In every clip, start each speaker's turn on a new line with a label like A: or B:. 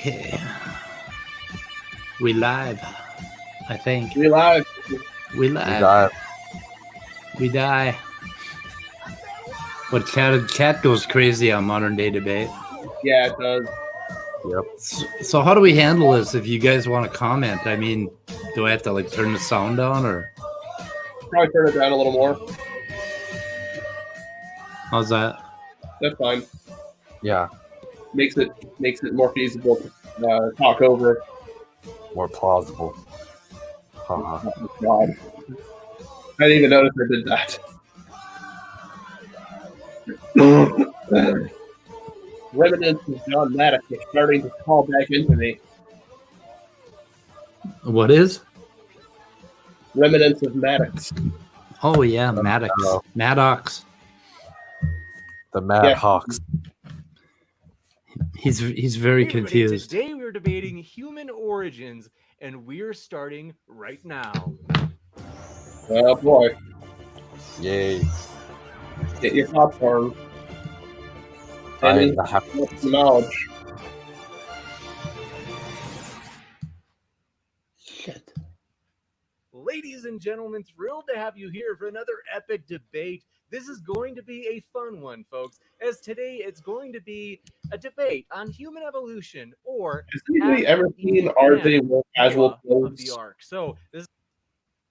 A: Okay. We live, I think.
B: We live.
A: We live. We die. But chat goes crazy on modern day debate.
B: Yeah, it does.
C: Yep.
A: So how do we handle this if you guys want to comment? I mean, do I have to like turn the sound down or?
B: Probably turn it down a little more.
A: How's that?
B: That's fine.
C: Yeah.
B: Makes it more feasible to talk over.
C: More plausible. Uh-huh.
B: Oh, God. I didn't even notice I did that. Remnants of John Maddox are starting to call back into me.
A: What is?
B: Remnants of Maddox.
A: Oh yeah, Maddox. Maddox.
C: The Mad Hawks.
A: He's very
D: Hey,
A: confused.
D: Today we're debating human origins, and we're starting right now.
B: Oh boy.
C: Yay.
B: Get your popcorn. And knowledge.
A: Shit.
D: Ladies and gentlemen, thrilled to have you here for another epic debate. This is going to be a fun one, folks, as today it's going to be a debate on human evolution, or
B: has anybody ever seen RJ wear casual clothes?
D: Of the Ark. So this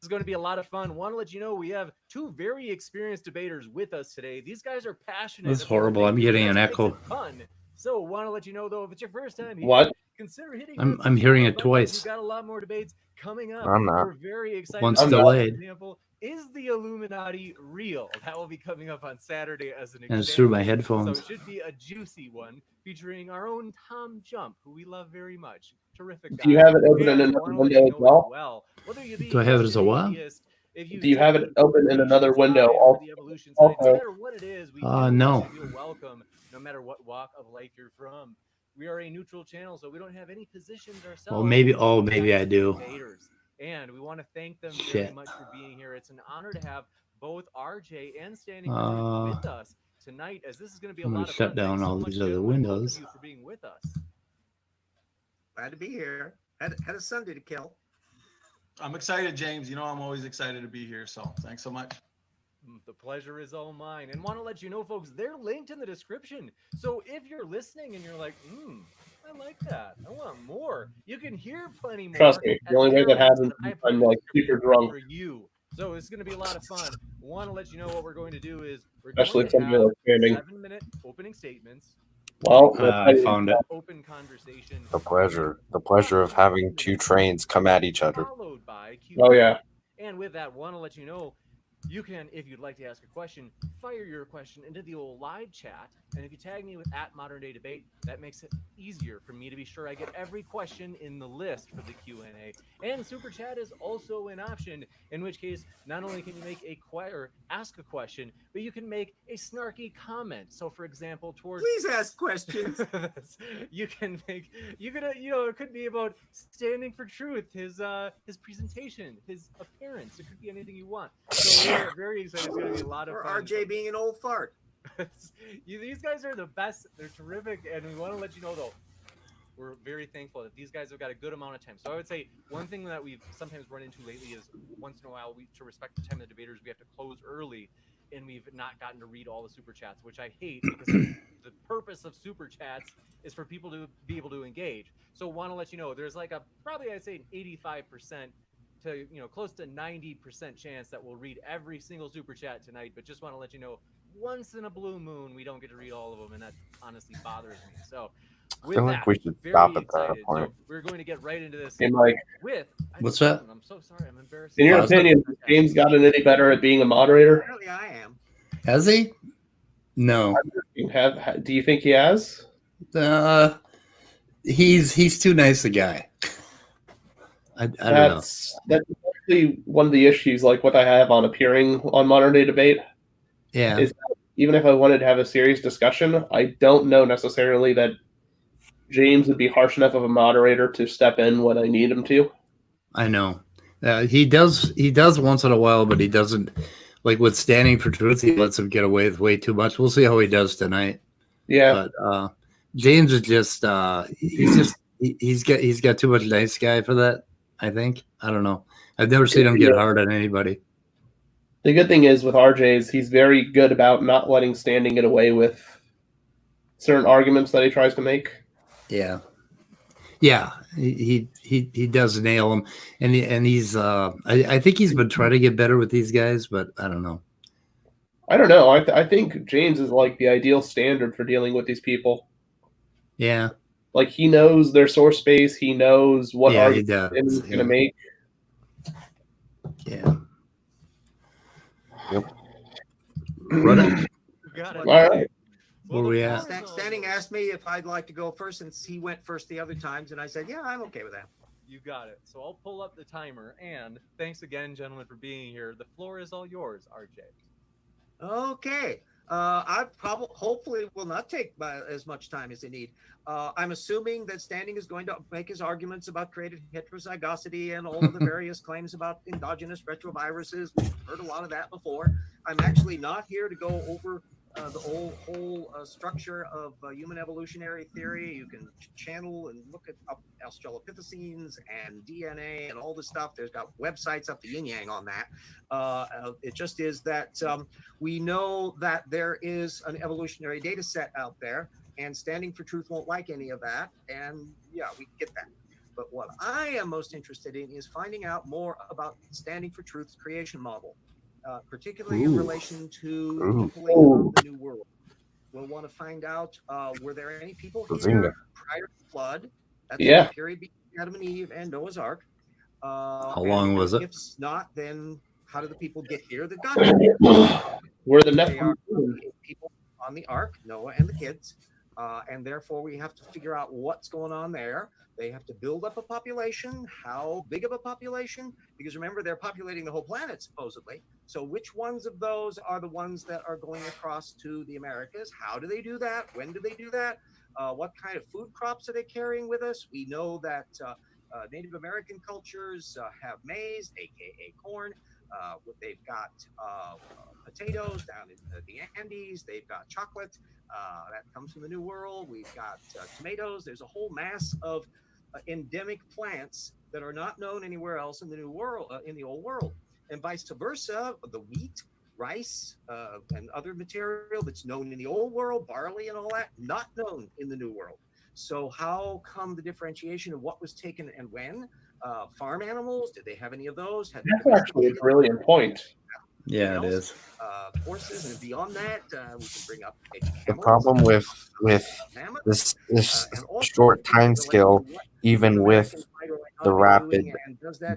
D: is going to be a lot of fun. Want to let you know we have two very experienced debaters with us today. These guys are passionate.
A: That's horrible. I'm getting an echo.
D: Fun. So want to let you know though, if it's your first time here,
B: what?
D: Consider hitting.
A: I'm hearing it twice.
D: We've got a lot more debates coming up.
C: I'm not.
D: We're very excited.
A: One's delayed.
D: Example, is the Illuminati real? That will be coming up on Saturday as an example.
A: And it's through my headphones.
D: So it should be a juicy one featuring our own Tom Jump, who we love very much. Terrific guy.
B: Do you have it open in another window as well?
A: Do I have it as a what?
B: Do you have it open in another window also?
A: No.
D: You're welcome, no matter what walk of life you're from. We are a neutral channel, so we don't have any positions ourselves.
A: Well, maybe I do.
D: And we want to thank them very much for being here. It's an honor to have both RJ and Standing with us tonight, as this is going to be a lot of fun.
A: Shut down all these other windows.
D: Thank you for being with us.
E: Glad to be here. Had a Sunday to kill.
F: I'm excited, James. You know I'm always excited to be here, so thanks so much.
D: The pleasure is all mine. And want to let you know, folks, they're linked in the description. So if you're listening and you're like, I like that, I want more, you can hear plenty more.
B: Trust me, the only way that happens is I'm like super drunk.
D: For you. So it's going to be a lot of fun. Want to let you know what we're going to do is we're
B: Especially
D: going to have 7-minute opening statements.
B: Well,
A: I found it.
D: Open conversation.
C: The pleasure of having two trains come at each other.
D: Followed by Q&A.
B: Oh yeah.
D: And with that, want to let you know, you can, if you'd like to ask a question, fire your question into the old live chat. And if you tag me with @ModernDayDebate, that makes it easier for me to be sure I get every question in the list for the Q&A. And Super Chat is also an option, in which case, not only can you make ask a question, but you can make a snarky comment. So, for example,
E: Please ask questions.
D: you can make, it could be about standing for truth, his presentation, his appearance. It could be anything you want. So we're very excited. It's going to be a lot of
E: or
D: fun.
E: RJ being an old fart.
D: These guys are the best. They're terrific, and we want to let you know though, we're very thankful that these guys have got a good amount of time. So I would say one thing that we've sometimes run into lately is once in a while, to respect the time of the debaters, we have to close early, and we've not gotten to read all the super chats, which I hate because the purpose of super chats is for people to be able to engage. So want to let you know there's like probably I'd say an 85% to close to 90% chance that we'll read every single super chat tonight, but just want to let you know, once in a blue moon we don't get to read all of them, and that honestly bothers me. So
C: I feel like we should stop at that point.
D: So we're going to get right into this.
B: And like,
A: what's that?
D: I'm so sorry, I'm embarrassed.
B: In your opinion, has James gotten any better at being a moderator?
E: Apparently I am.
A: Has he? No.
B: Do you think he has?
A: He's too nice a guy. I don't know.
B: That's actually one of the issues, like what I have on appearing on Modern Day Debate.
A: Yeah.
B: Is that even if I wanted to have a serious discussion, I don't know necessarily that James would be harsh enough of a moderator to step in when I need him to.
A: I know. He does once in a while, but he doesn't. Like with Standing for Truth, he lets him get away with way too much. We'll see how he does tonight.
B: Yeah.
A: But James is just he's he's got too much nice guy for that. I think. I don't know. I've never seen him get hard on anybody.
B: The good thing is with RJ's, he's very good about not letting standing get away with certain arguments that he tries to make.
A: Yeah. Yeah, he does nail him, and he's I think he's been trying to get better with these guys, but I don't know.
B: I don't know. I think James is like the ideal standard for dealing with these people.
A: Yeah,
B: Like he knows their source space. He knows what
A: Yeah, he
B: argument
A: does,
B: he's going to
A: yeah.
B: make.
A: yeah.
C: Yep.
A: Right.
D: You got it.
B: All right.
A: Where we at?
E: Standing asked me if I'd like to go first since he went first the other times, and I said, yeah, I'm okay with that.
D: You got it. So I'll pull up the timer. And thanks again, gentlemen, for being here. The floor is all yours, RJ.
E: Okay. I hopefully will not take as much time as they need. I'm assuming that Standing is going to make his arguments about created heterozygosity and all of the various claims about endogenous retroviruses. We've heard a lot of that before. I'm actually not here to go over the whole structure of human evolutionary theory. You can channel and look at Australopithecines and DNA and all this stuff. There's got websites up the yin yang on that. It just is that we know that there is an evolutionary data set out there, and Standing for Truth won't like any of that. And yeah, we get that. But what I am most interested in is finding out more about Standing for Truth's creation model. Particularly in relation to people of the New World. We'll want to find out, were there any people here prior to the flood? That's the period between Adam and Eve and Noah's Ark.
A: How long was it?
E: If not, then how did the people get here that got here?
B: We're the
E: They are
B: Nephilim.
E: people on the Ark, Noah and the kids. And therefore, we have to figure out what's going on there. They have to build up a population. How big of a population? Because remember, they're populating the whole planet, supposedly. So which ones of those are the ones that are going across to the Americas? How do they do that? When do they do that? What kind of food crops are they carrying with us? We know that Native American cultures have maize, aka corn. They've got potatoes down in the Andes. They've got chocolate that comes from the New World. We've got tomatoes. There's a whole mass of endemic plants that are not known anywhere else in the New World, in the Old World, and vice versa. The wheat, rice, and other material that's known in the Old World, barley and all that, not known in the New World. So how come the differentiation of what was taken and when? Farm animals, did they have any of those?
B: That's actually a brilliant point.
A: Yeah, it is.
E: Horses, and beyond that, we can bring up
C: The problem with this short time scale, even with the rapid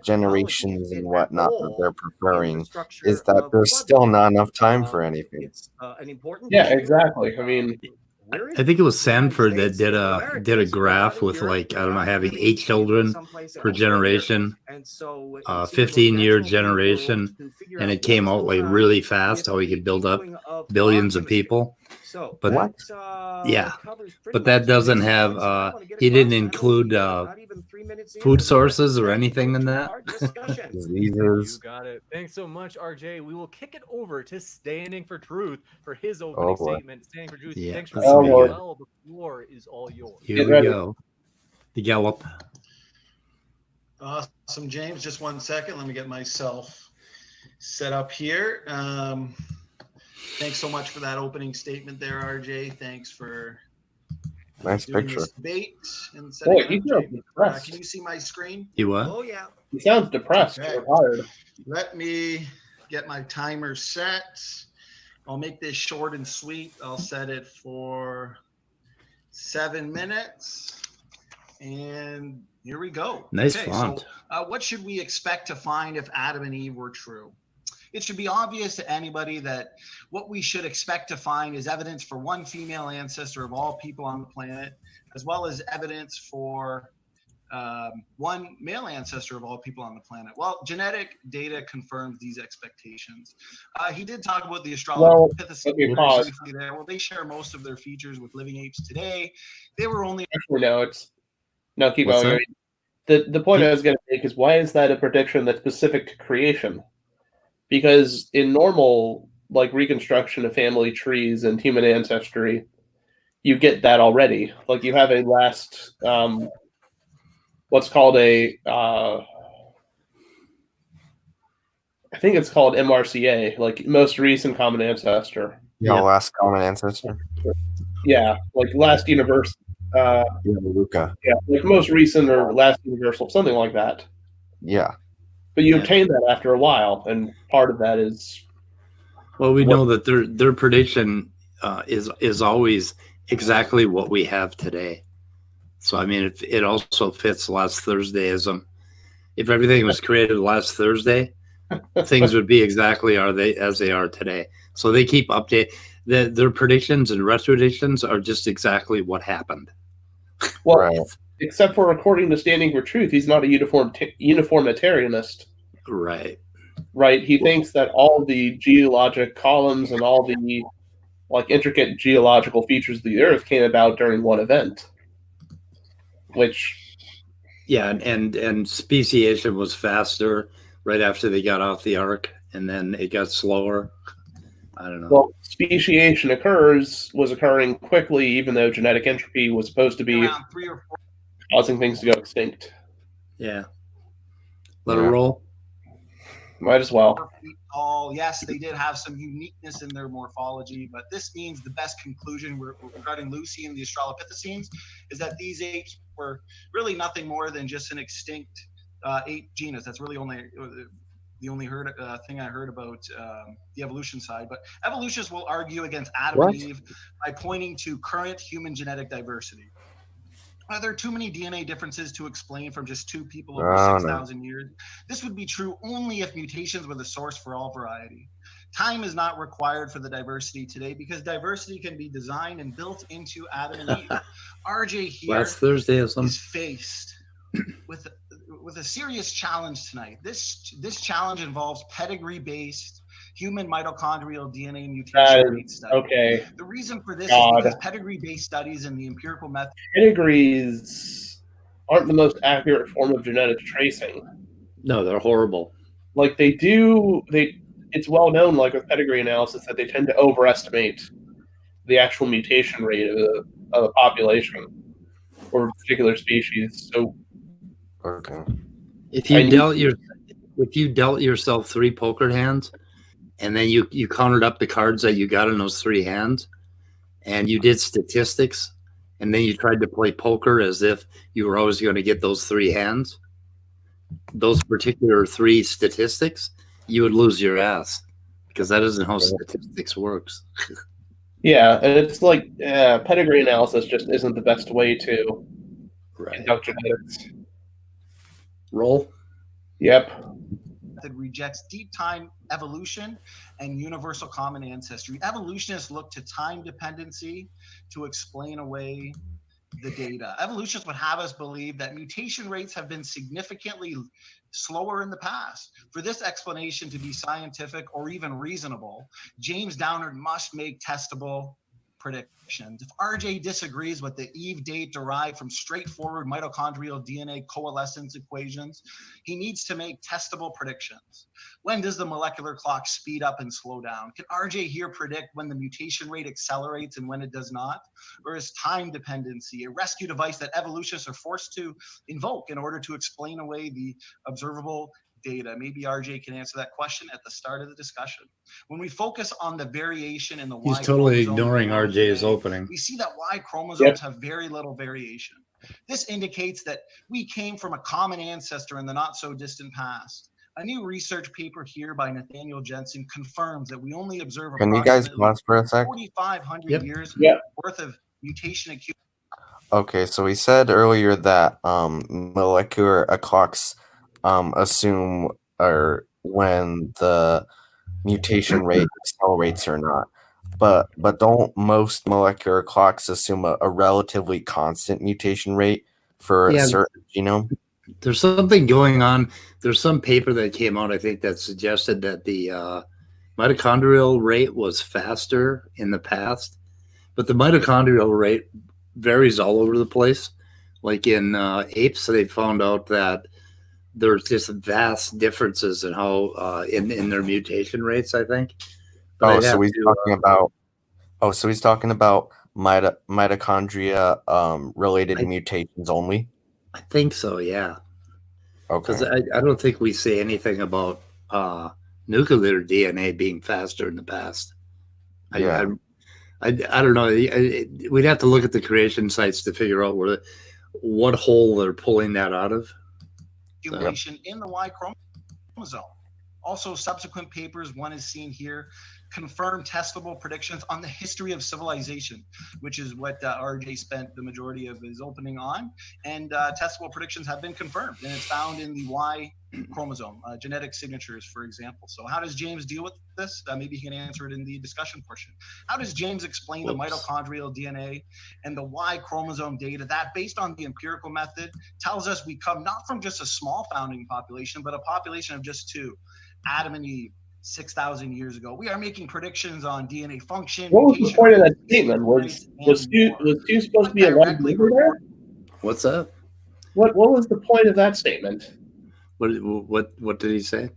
C: generations and whatnot that they're preferring, is that there's still not enough time for anything.
E: It's an important
B: Yeah,
E: issue.
B: exactly. I mean,
A: I think it was Sanford that did a graph with, like, I don't know, having 8 children per generation, 15-year generation, and it came out like really fast how he could build up billions of people. But but that doesn't have he didn't include food sources or anything in that.
C: Diseases.
D: You got it. Thanks so much, RJ. We will kick it over to Standing for Truth for his opening statement. Standing for Truth.
A: Yeah,
D: Thanks for
A: that's
D: being
B: good.
D: well. The floor is all yours.
A: Here
B: Get
A: we
B: ready.
A: go. The gallop.
F: Awesome, James. Just 1 second. Let me get myself set up here. Thanks so much for that opening statement there, RJ. Thanks for
C: Nice
F: doing
C: picture.
F: this debate and setting
B: boy,
F: it
B: he
F: up,
B: sounds
F: James.
B: depressed.
F: Can you see my screen?
A: You what?
E: Oh yeah.
B: He sounds depressed
F: Okay.
B: or tired.
F: Let me get my timer set. I'll make this short and sweet. I'll set it for 7 minutes. And here we go.
A: Nice font.
F: So, what should we expect to find if Adam and Eve were true? It should be obvious to anybody that what we should expect to find is evidence for one female ancestor of all people on the planet, as well as evidence for one male ancestor of all people on the planet. Well, genetic data confirms these expectations. He did talk about the Australopithecines
B: okay, pause.
F: briefly there. Well, they share most of their features with living apes today. They were only
B: Actually, no, keep
A: What's
B: going. The point I was going to make is, why is that a prediction that's specific to creation? Because in normal, like, reconstruction of family trees and human ancestry, you get that already. Like, you have a last what's called a I think it's called MRCA, like most recent common ancestor.
C: Yeah, last common ancestor.
B: Yeah, like last universal.
C: Yeah, Luca.
B: Yeah, like most recent or last universal, something like that.
C: Yeah.
B: But you obtain that after a while, and part of that is.
A: Well, we know that their prediction is always exactly what we have today. So I mean, it also fits last Thursdayism. If everything was created last Thursday, things would be exactly as they are today. So they keep update their predictions and retroditions are just exactly what happened.
B: Well,
C: Right.
B: except for according to Standing for Truth, he's not a uniformitarianist.
A: Right.
B: Right. He thinks that all the geologic columns and all the like intricate geological features of the Earth came about during one event. Which
A: and speciation was faster right after they got off the ark, and then it got slower. I don't know.
B: Well, speciation was occurring quickly, even though genetic entropy was supposed to be
F: around 3 or 4.
B: causing things to go extinct.
A: Yeah. Let it roll.
B: Might as well.
F: Tall. Yes, they did have some uniqueness in their morphology, but this means the best conclusion regarding Lucy and the Australopithecines is that these apes were really nothing more than just an extinct ape genus. That's really the only thing I heard about the evolution side. But evolutionists will argue against Adam and Eve by pointing to current human genetic diversity. Are there too many DNA differences to explain from just two people over 6,000 years? This would be true only if mutations were the source for all variety. Time is not required for the diversity today because diversity can be designed and built into Adam and Eve. RJ here
A: Last Thursday or something.
F: is faced with a serious challenge tonight. This challenge involves pedigree-based human mitochondrial DNA mutation rate study.
B: Okay.
F: The reason for this is because pedigree-based studies and the empirical method.
B: Pedigrees aren't the most accurate form of genetic tracing.
A: No, they're horrible.
B: Like it's well known, like with pedigree analysis, that they tend to overestimate the actual mutation rate of a population or a particular species. So,
C: okay.
A: If you dealt yourself 3 poker hands, and then you counted up the cards that you got in those 3 hands, and you did statistics, and then you tried to play poker as if you were always going to get those 3 hands, those particular 3 statistics, you would lose your ass because that isn't how statistics works.
B: Yeah, and it's like pedigree analysis just isn't the best way to conduct genetics.
A: Roll.
B: Yep.
F: That rejects deep time evolution and universal common ancestry. Evolutionists look to time dependency to explain away the data. Evolutionists would have us believe that mutation rates have been significantly slower in the past. For this explanation to be scientific or even reasonable, James Downard must make testable predictions. If RJ disagrees with the Eve date derived from straightforward mitochondrial DNA coalescence equations, he needs to make testable predictions. When does the molecular clock speed up and slow down? Can RJ here predict when the mutation rate accelerates and when it does not? Or is time dependency a rescue device that evolutionists are forced to invoke in order to explain away the observable data? Maybe RJ can answer that question at the start of the discussion. When we focus on the variation in the Y
A: He's totally
F: chromosome
A: ignoring RJ's opening.
F: we see that Y chromosomes have very little variation. This indicates that we came from a common ancestor in the not so distant past. A new research paper here by Nathaniel Jensen confirms that we only observe
C: Can you guys pause for a sec?
F: 4,500 years worth of mutation accumulation.
C: Okay, so we said earlier that molecular clocks assume or when the mutation rate accelerates or not. But don't most molecular clocks assume a relatively constant mutation rate for a certain genome?
A: There's something going on. There's some paper that came out, I think, that suggested that the mitochondrial rate was faster in the past, but the mitochondrial rate varies all over the place. Like in apes, they found out that there's just vast differences in how in their mutation rates, I think. But
C: so he's talking about mitochondria related mutations only.
A: I think so, yeah. Because
C: Okay.
A: I don't think we say anything about nuclear DNA being faster in the past.
C: Yeah.
A: I don't know. We'd have to look at the creation sites to figure out what hole they're pulling that out of.
F: Accumulation in the Y chromosome. Also, subsequent papers, one is seen here, confirm testable predictions on the history of civilization, which is what RJ spent the majority of his opening on. And testable predictions have been confirmed, and it's found in the Y chromosome, genetic signatures, for example. So how does James deal with this? Maybe he can answer it in the discussion portion. How does James explain the mitochondrial DNA and the Y chromosome data that, based on the empirical method, tells us we come not from just a small founding population, but a population of just two, Adam and Eve, 6,000 years ago? We are making predictions on DNA function.
B: What was the point of that statement? Was two supposed to be a one there?
A: What's that?
B: What was the point of that statement?
A: What did he say?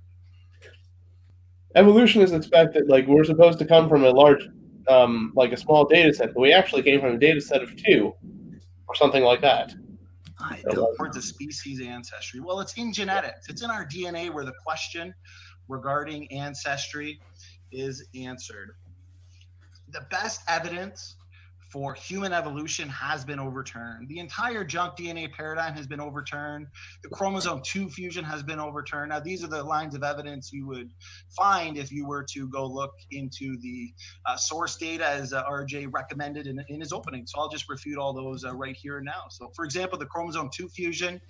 B: Evolution is expected, like we're supposed to come from a large, like a small data set, but we actually came from a data set of two, or something like that.
F: Towards a species ancestry. Well, it's in genetics. It's in our DNA where the question regarding ancestry is answered. The best evidence for human evolution has been overturned. The entire junk DNA paradigm has been overturned. The chromosome 2 fusion has been overturned. Now, these are the lines of evidence you would find if you were to go look into the source data as RJ recommended in his opening. So I'll just refute all those right here and now. So, for example, the chromosome 2 fusion,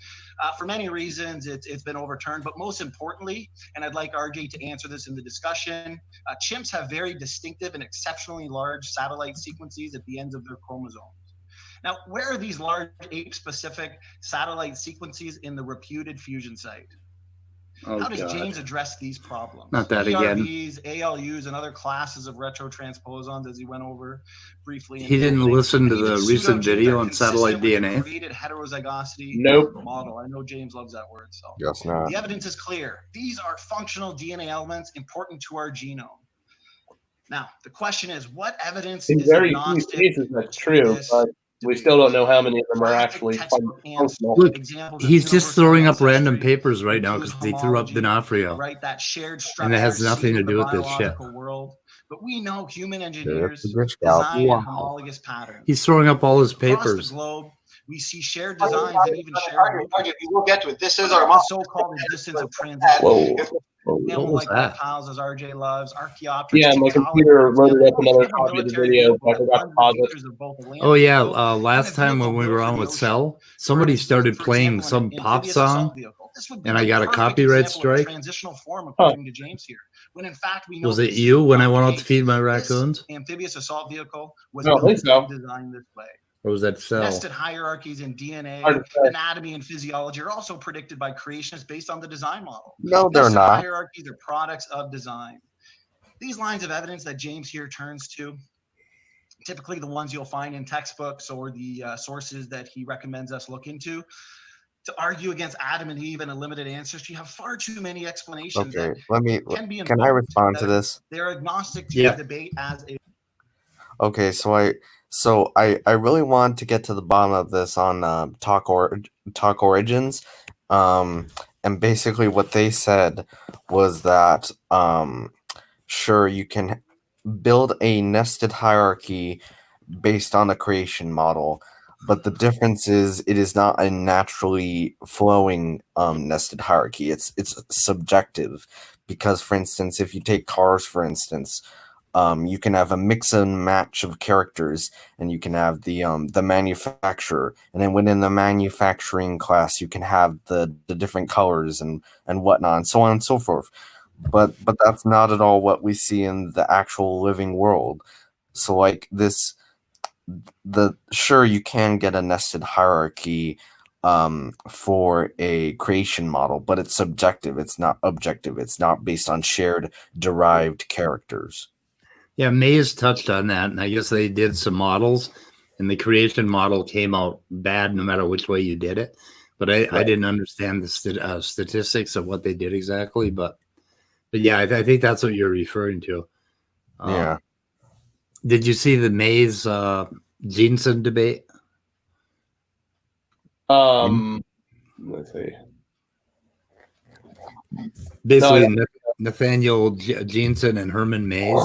F: for many reasons, it's been overturned. But most importantly, and I'd like RJ to answer this in the discussion, chimps have very distinctive and exceptionally large satellite sequences at the ends of their chromosomes. Now, where are these large ape-specific satellite sequences in the reputed fusion site? How does James address these problems?
A: Not that again.
F: ERVs, ALUs, and other classes of retrotransposons, as he went over briefly.
A: He didn't listen to the recent video on satellite DNA.
F: Created heterozygosity model. I know James loves that word. So
C: yes, not.
F: The evidence is clear. These are functional DNA elements important to our genome. Now, the question is, what evidence
B: in
F: is
B: very few
F: agnostic?
B: cases that's true, but we still don't know how many of them are actually functional.
A: Look, he's just throwing up random papers right now because he threw up D'Onofrio.
F: Right, that shared structure,
A: and it has nothing to do with this shit.
F: World. But we know human engineers design homologous patterns.
A: He's throwing up all his papers.
F: Across the globe, we see shared designs and even shared.
G: We'll get to it. This is our
F: so-called resistance of transition.
B: Whoa.
A: What was that?
F: Reptiles, as RJ loves, Archaeopteryx.
B: Yeah, my computer loaded up another copy of the video, but I forgot to pause it.
A: Oh yeah, last time when we were on with Cell, somebody started playing some pop song, and I got a copyright strike.
F: Transitional form, according to James here. When in fact we know
A: was it you when I went out to feed my raccoons?
F: Amphibious assault vehicle was designed this way.
A: Or was that Cell?
F: Nested hierarchies in DNA, anatomy, and physiology are also predicted by creationists based on the design model.
C: No, they're not.
F: Hierarchies are products of design. These lines of evidence that James here turns to, typically the ones you'll find in textbooks or the sources that he recommends us look into, to argue against Adam and Eve and a limited ancestry, have far too many explanations.
C: Okay,
F: can
C: I respond to this?
F: They're agnostic to the debate as a.
C: Okay, so I really want to get to the bottom of this on Talk Origins, and basically what they said was that sure, you can build a nested hierarchy based on a creation model, but the difference is it is not a naturally flowing nested hierarchy. It's subjective, because for instance, if you take cars, for instance. You can have a mix and match of characters, and you can have the manufacturer, and then within the manufacturing class, you can have the different colors and whatnot, and so on and so forth. But that's not at all what we see in the actual living world. So like this, sure, you can get a nested hierarchy for a creation model, but it's subjective. It's not objective. It's not based on shared derived characters.
A: Yeah, Mays touched on that, and I guess they did some models, and the creation model came out bad no matter which way you did it. But I didn't understand the statistics of what they did exactly. But yeah, I think that's what you're referring to.
C: Yeah.
A: Did you see the Mays Jensen debate?
B: Let's see.
A: Basically,
B: No,
A: Nathaniel Jensen and Herman Mays.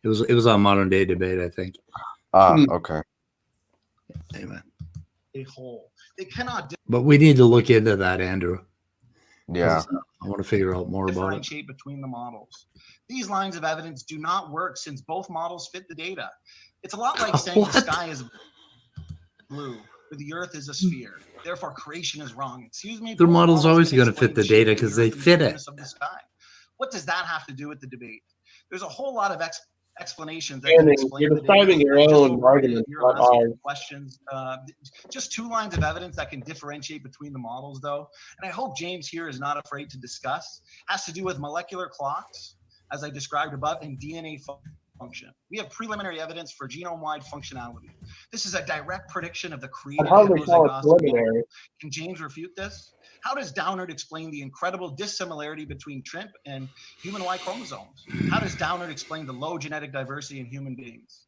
A: It was on Modern Day Debate, I think.
C: Okay.
A: Anyway,
F: A whole. They cannot
A: but we need to look into that, Andrew.
C: Yeah.
A: 'Cause I want to figure out more about it.
F: differentiate between the models. These lines of evidence do not work since both models fit the data. It's a lot like saying the
A: What?
F: sky is blue, or the earth is a sphere. Therefore, creation is wrong. Excuse me.
A: Their
F: both
A: model's
F: models
A: always
F: can
A: gonna
F: explain
A: fit the
F: the shape
A: data
F: of
A: 'cause
F: the
A: they
F: earth and
A: fit it.
F: clearness of the sky. What does that have to do with the debate? There's a whole lot of explanations that can
B: Andy,
F: explain
B: you're
F: the
B: describing
F: data.
B: your
F: Just
B: own
F: over
B: arguments,
F: here,
B: not
F: I'm asking
B: ours.
F: questions. Just 2 lines of evidence that can differentiate between the models, though, and I hope James here is not afraid to discuss, has to do with molecular clocks, as I described above, and DNA function. We have preliminary evidence for genome-wide functionality. This is a direct prediction of the
B: I'd
F: created
B: hardly call it
F: heterozygosity.
B: preliminary.
F: Can James refute this? How does Downard explain the incredible dissimilarity between TRIMP and human Y chromosomes? How does Downard explain the low genetic diversity in human beings?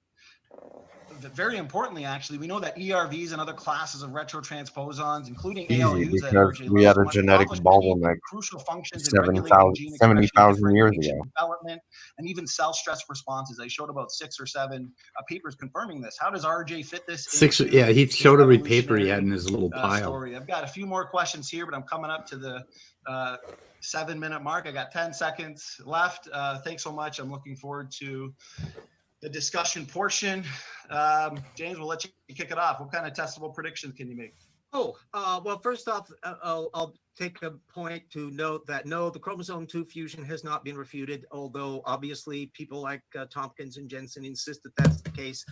F: Very importantly, actually, we know that ERVs and other classes of retrotransposons, including
C: Easy,
F: ALUs that
C: because
F: RJ
C: we
F: loves
C: had
F: so
C: a
F: much,
C: genetic
F: accomplish many
C: bottleneck
F: crucial functions in
C: 70,000
F: regulating gene expression,
C: 70,000 years
F: differentiation,
C: ago.
F: development, and even cell stress responses. I showed about 6 or 7 papers confirming this. How does RJ fit this?
A: Yeah, he
F: his
A: showed every paper he
F: evolutionary,
A: had in his little pile.
F: story? I've got a few more questions here, but I'm coming up to the 7-minute mark. I got 10 seconds left. Thanks so much. I'm looking forward to the discussion portion. James, we'll let you kick it off. What kind of testable predictions can you make?
E: Well, first off, I'll take a point to note that no, the chromosome 2 fusion has not been refuted, although obviously people like Tompkins and Jensen insist that that's the case.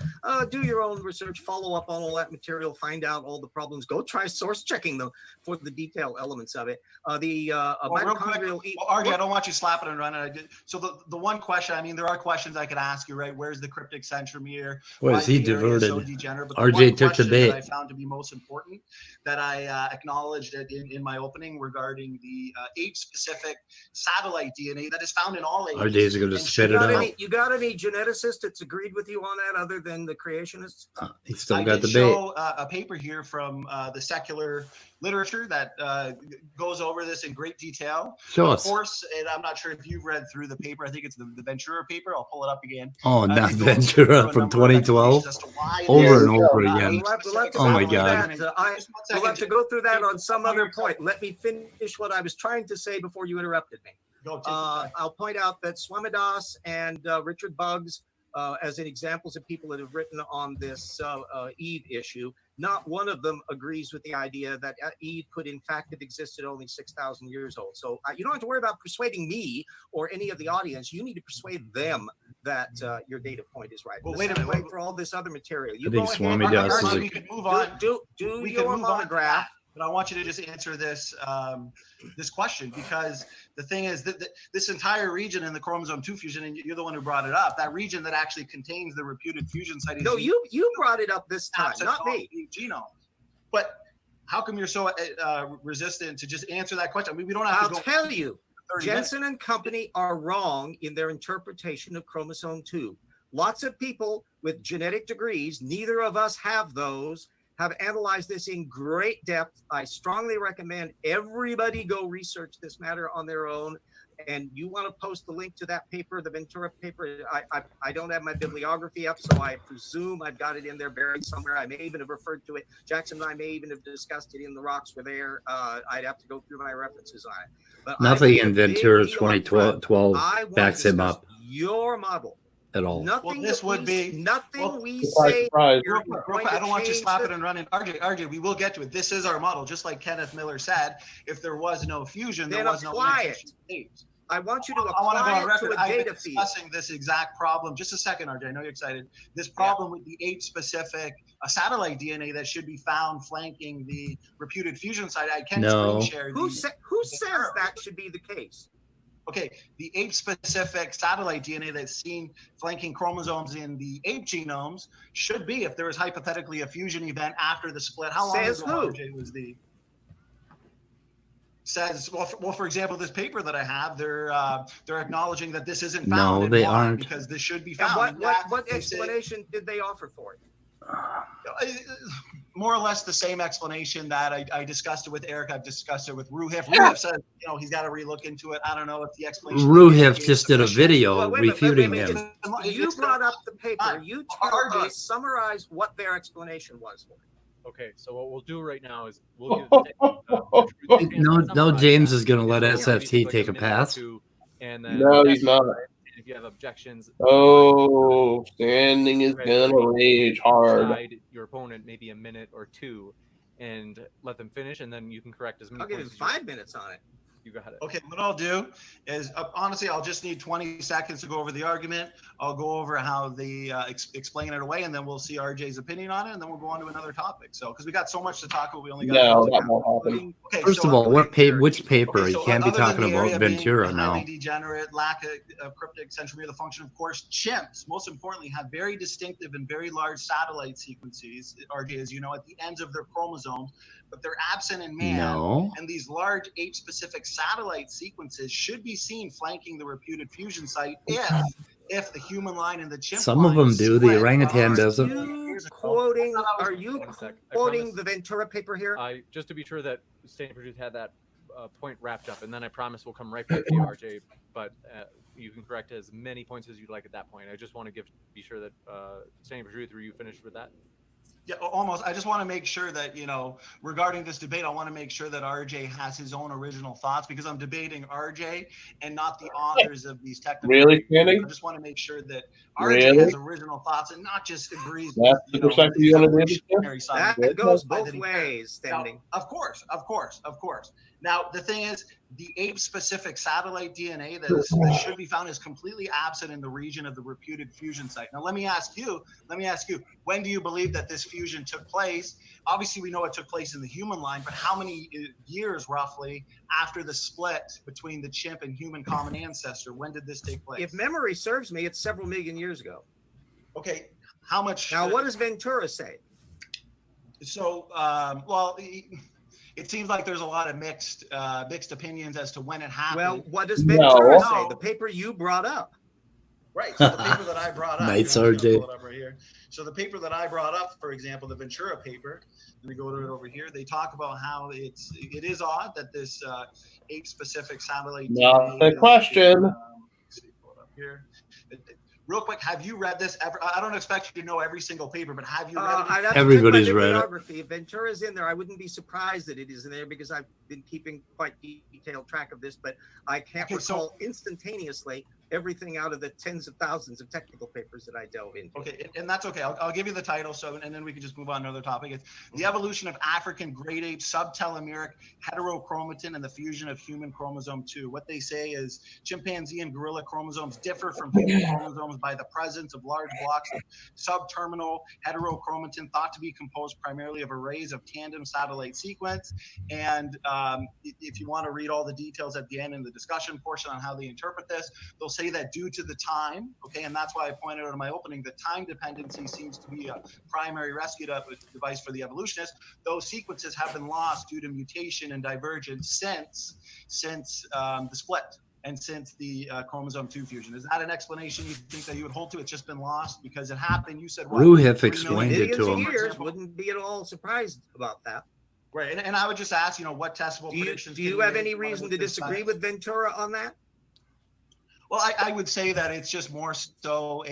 E: Do your own research, follow up on all that material, find out all the problems, go try source checking them for the detailed elements of it. Mitochondrial...
F: RJ, I don't want you slapping and running. So the one question, I mean, there are questions I could ask you, right? Where's the cryptic centromere?
A: Boy, is he diverted. RJ took the bait.
F: That I found to be most important that I acknowledged in my opening regarding the age-specific satellite DNA that is found in all ages.
A: RJ's going to spit it out.
E: You got any geneticists that's agreed with you on that other than the creationists?
A: He still
F: I
A: got
F: did
A: the bait.
F: show a paper here from the secular literature that goes over this in great detail.
A: Show
F: Of
A: us.
F: course, and I'm not sure if you've read through the paper. I think it's the Ventura paper. I'll pull it up again.
A: Oh, not
F: It goes
A: Ventura
F: through a
A: from
F: number of
A: 2012.
F: explanations as to why
A: Over
F: this-
A: and over
B: Yeah,
A: again.
E: We'll have to
A: Oh my
E: go through
A: God.
E: that.
F: Just one
E: We'll
F: second.
E: have to go through that on some other point. Let me finish what I was trying to say before you interrupted me.
F: Go, take your time.
E: I'll point out that Swamidass and Richard Buggs, as in examples of people that have written on this Eve issue, not one of them agrees with the idea that Eve could in fact have existed only 6,000 years old. So you don't have to worry about persuading me or any of the audience. You need to persuade them that your data point is right.
F: Well,
E: The
F: wait a
E: same
F: minute.
E: way for all this other material. You
A: I think
E: go ahead,
A: Swami Das is
F: RJ,
A: a-
F: we could move on.
E: do
F: We can
E: your
F: move on to
E: monograph.
F: that, but I want you to just answer this this question, because the thing is that this entire region in the chromosome 2 fusion, and you're the one who brought it up, that region that actually contains the reputed fusion site.
E: No, you brought it up this time, not me.
F: Genome. But how come you're so resistant to just answer that question? I mean, we don't have
E: I'll
F: to go.
E: tell you,
F: 30 minutes.
E: Jensen and company are wrong in their interpretation of chromosome 2. Lots of people with genetic degrees, neither of us have those, have analyzed this in great depth. I strongly recommend everybody go research this matter on their own. And you want to post the link to that paper, the Ventura paper. I don't have my bibliography up, so I presume I've got it in there buried somewhere. I may even have referred to it. Jackson and I may even have discussed it in the rocks were there. I'd have to go through my references on it. But
A: Nothing
E: I
A: in
E: made a big
A: Ventura
E: deal up front.
A: 2012
E: I want to
A: backs him
E: discuss
A: up
E: your model.
A: at all.
E: Nothing
F: Well, this
E: that
F: would
E: we-
F: be-
E: nothing
F: well,
E: we
B: Surprise,
E: say.
B: surprise.
E: here
F: Real
E: is
F: quick,
E: going
F: I
E: to
F: don't want you
E: change
F: slapping
E: the-
F: and running. RJ, we will get to it. This is our model. Just like Kenneth Miller said, if there was no fusion, there
E: Then
F: was no
E: apply
F: inefficient states.
E: I want you to
F: I want to go
E: apply
F: on
E: it
F: record.
E: to a
F: I've been
E: data field.
F: discussing this exact problem. Just a second, RJ. I know you're excited. This problem with the age-specific satellite DNA that should be found flanking the reputed fusion site. I can
A: No.
F: screen share.
E: Who
F: the-
E: says that should be the case?
F: Okay, the ape-specific satellite DNA that's seen flanking chromosomes in the ape genomes should be, if there was hypothetically a fusion event after the split. How long
E: Says
F: ago,
E: who?
F: RJ, was the? Says well, for example, this paper that I have, they're acknowledging that this isn't
A: No,
F: found. And
A: they
F: why?
A: aren't.
F: Because this should be
E: And
F: found.
E: what
F: And yeah,
E: what
F: they say-
E: explanation did they offer for it?
F: more or less the same explanation that I discussed it with Eric. I've discussed it with Ruhif. Ruhif says, he's got to relook into it. I don't know if the explanation.
A: Ruhif just did a
F: sufficient.
A: video
E: Well, wait a minute,
A: refuting
E: wait a
A: him.
E: minute. You brought up the paper. You tell
F: RJ.
E: us, summarize what their explanation was.
D: Okay, so what we'll do right now is we'll give the
A: No, James is going to let
D: It'll
A: SFT
D: like
A: take a
D: minute or
A: pass.
D: two, and then
B: No, he's not.
D: if you have objections,
B: Oh, standing is gonna rage hard.
D: decide your opponent maybe a minute or two, and let them finish, and then you can correct as many
E: I'll give him
D: points as you
E: 5 minutes on it.
D: You got it.
F: Okay, what I'll do is, honestly, I'll just need 20 seconds to go over the argument. I'll go over how they explain it away, and then we'll see RJ's opinion on it, and then we'll go on to another topic. So, because we got so much to talk about, we only got.
B: No, that won't happen.
F: Okay,
A: First
F: so
A: of all, which paper?
F: Okay,
A: You
F: so
A: can't be
F: other than
A: talking
F: the
A: about
F: area being
A: Ventura
F: highly
A: now.
F: degenerate, lack of cryptic centromere, the function, of course, chimps, most importantly, have very distinctive and very large satellite sequences, RJ, as you know, at the ends of their chromosomes, but they're absent in man.
A: No.
F: And these large ape-specific satellite sequences should be seen flanking the reputed fusion site if the human line and the chimp
A: Some of
F: line
A: them
F: is
A: do. The
F: split
A: orangutan
F: 100
A: doesn't.
F: years ago.
E: Are you
D: One sec. I
E: quoting
D: promise.
E: the Ventura paper here?
D: Just to be sure that Standing Produce had that point wrapped up, and then I promise we'll come right back to you, RJ. But you can correct as many points as you'd like at that point. I just want to be sure that Standing Produce, were you finished with that?
F: Yeah, almost. I just want to make sure that, regarding this debate, I want to make sure that RJ has his own original thoughts, because I'm debating RJ and not the authors of these technical.
B: Really, Standing?
F: I just want to make sure that RJ has original thoughts and not just agrees.
B: That's the perspective you want to do?
E: That goes both ways, Standing.
F: Now, of course. Now, the thing is, the ape-specific satellite DNA that should be found is completely absent in the region of the reputed fusion site. Now, let me ask you, when do you believe that this fusion took place? Obviously, we know it took place in the human line, but how many years, roughly, after the split between the chimp and human common ancestor? When did this take place?
E: If memory serves me, it's several million years ago.
F: Okay, how much?
E: Now, what does Ventura say?
F: So, it seems like there's a lot of mixed opinions as to when it happened.
E: Well, what does Ventura say?
F: No.
E: The paper you brought up.
F: Right. So the paper that I brought up.
A: Nice,
F: I'm gonna
A: RJ.
F: pull it up right here. So the paper that I brought up, for example, the Ventura paper, let me go to it over here. They talk about how it is odd that this ape-specific satellite.
B: Not the question.
F: Let's see, pull it up here. Real quick, have you read this ever? I don't expect you to know every single paper, but have you read it?
E: I'd have to
A: Everybody's
E: check my
A: read it.
E: bibliography. If Ventura's in there, I wouldn't be surprised that it is in there, because I've been keeping quite detailed track of this, but I can't recall instantaneously everything out of the tens of thousands of technical papers that I delve into.
F: Okay, and that's okay. I'll give you the title, and then we can just move on to another topic. It's the evolution of African great ape subtelomeric heterochromatin and the fusion of human chromosome 2. What they say is chimpanzee and gorilla chromosomes differ from human chromosomes by the presence of large blocks of subterminal heterochromatin thought to be composed primarily of arrays of tandem satellite sequence. And if you want to read all the details at the end in the discussion portion on how they interpret this, they'll say that due to the time, and that's why I pointed out in my opening, that time dependency seems to be a primary rescue device for the evolutionists. Those sequences have been lost due to mutation and divergence since the split and since the chromosome 2 fusion. Is that an explanation you think that you would hold to? It's just been lost because it happened. You said what?
A: Ruhif explained it to him.
E: Years, wouldn't be at all surprised about that.
F: Right, and I would just ask, what testable predictions?
E: Do you have any reason to disagree with Ventura on that?
F: Well, I would say that it's just more so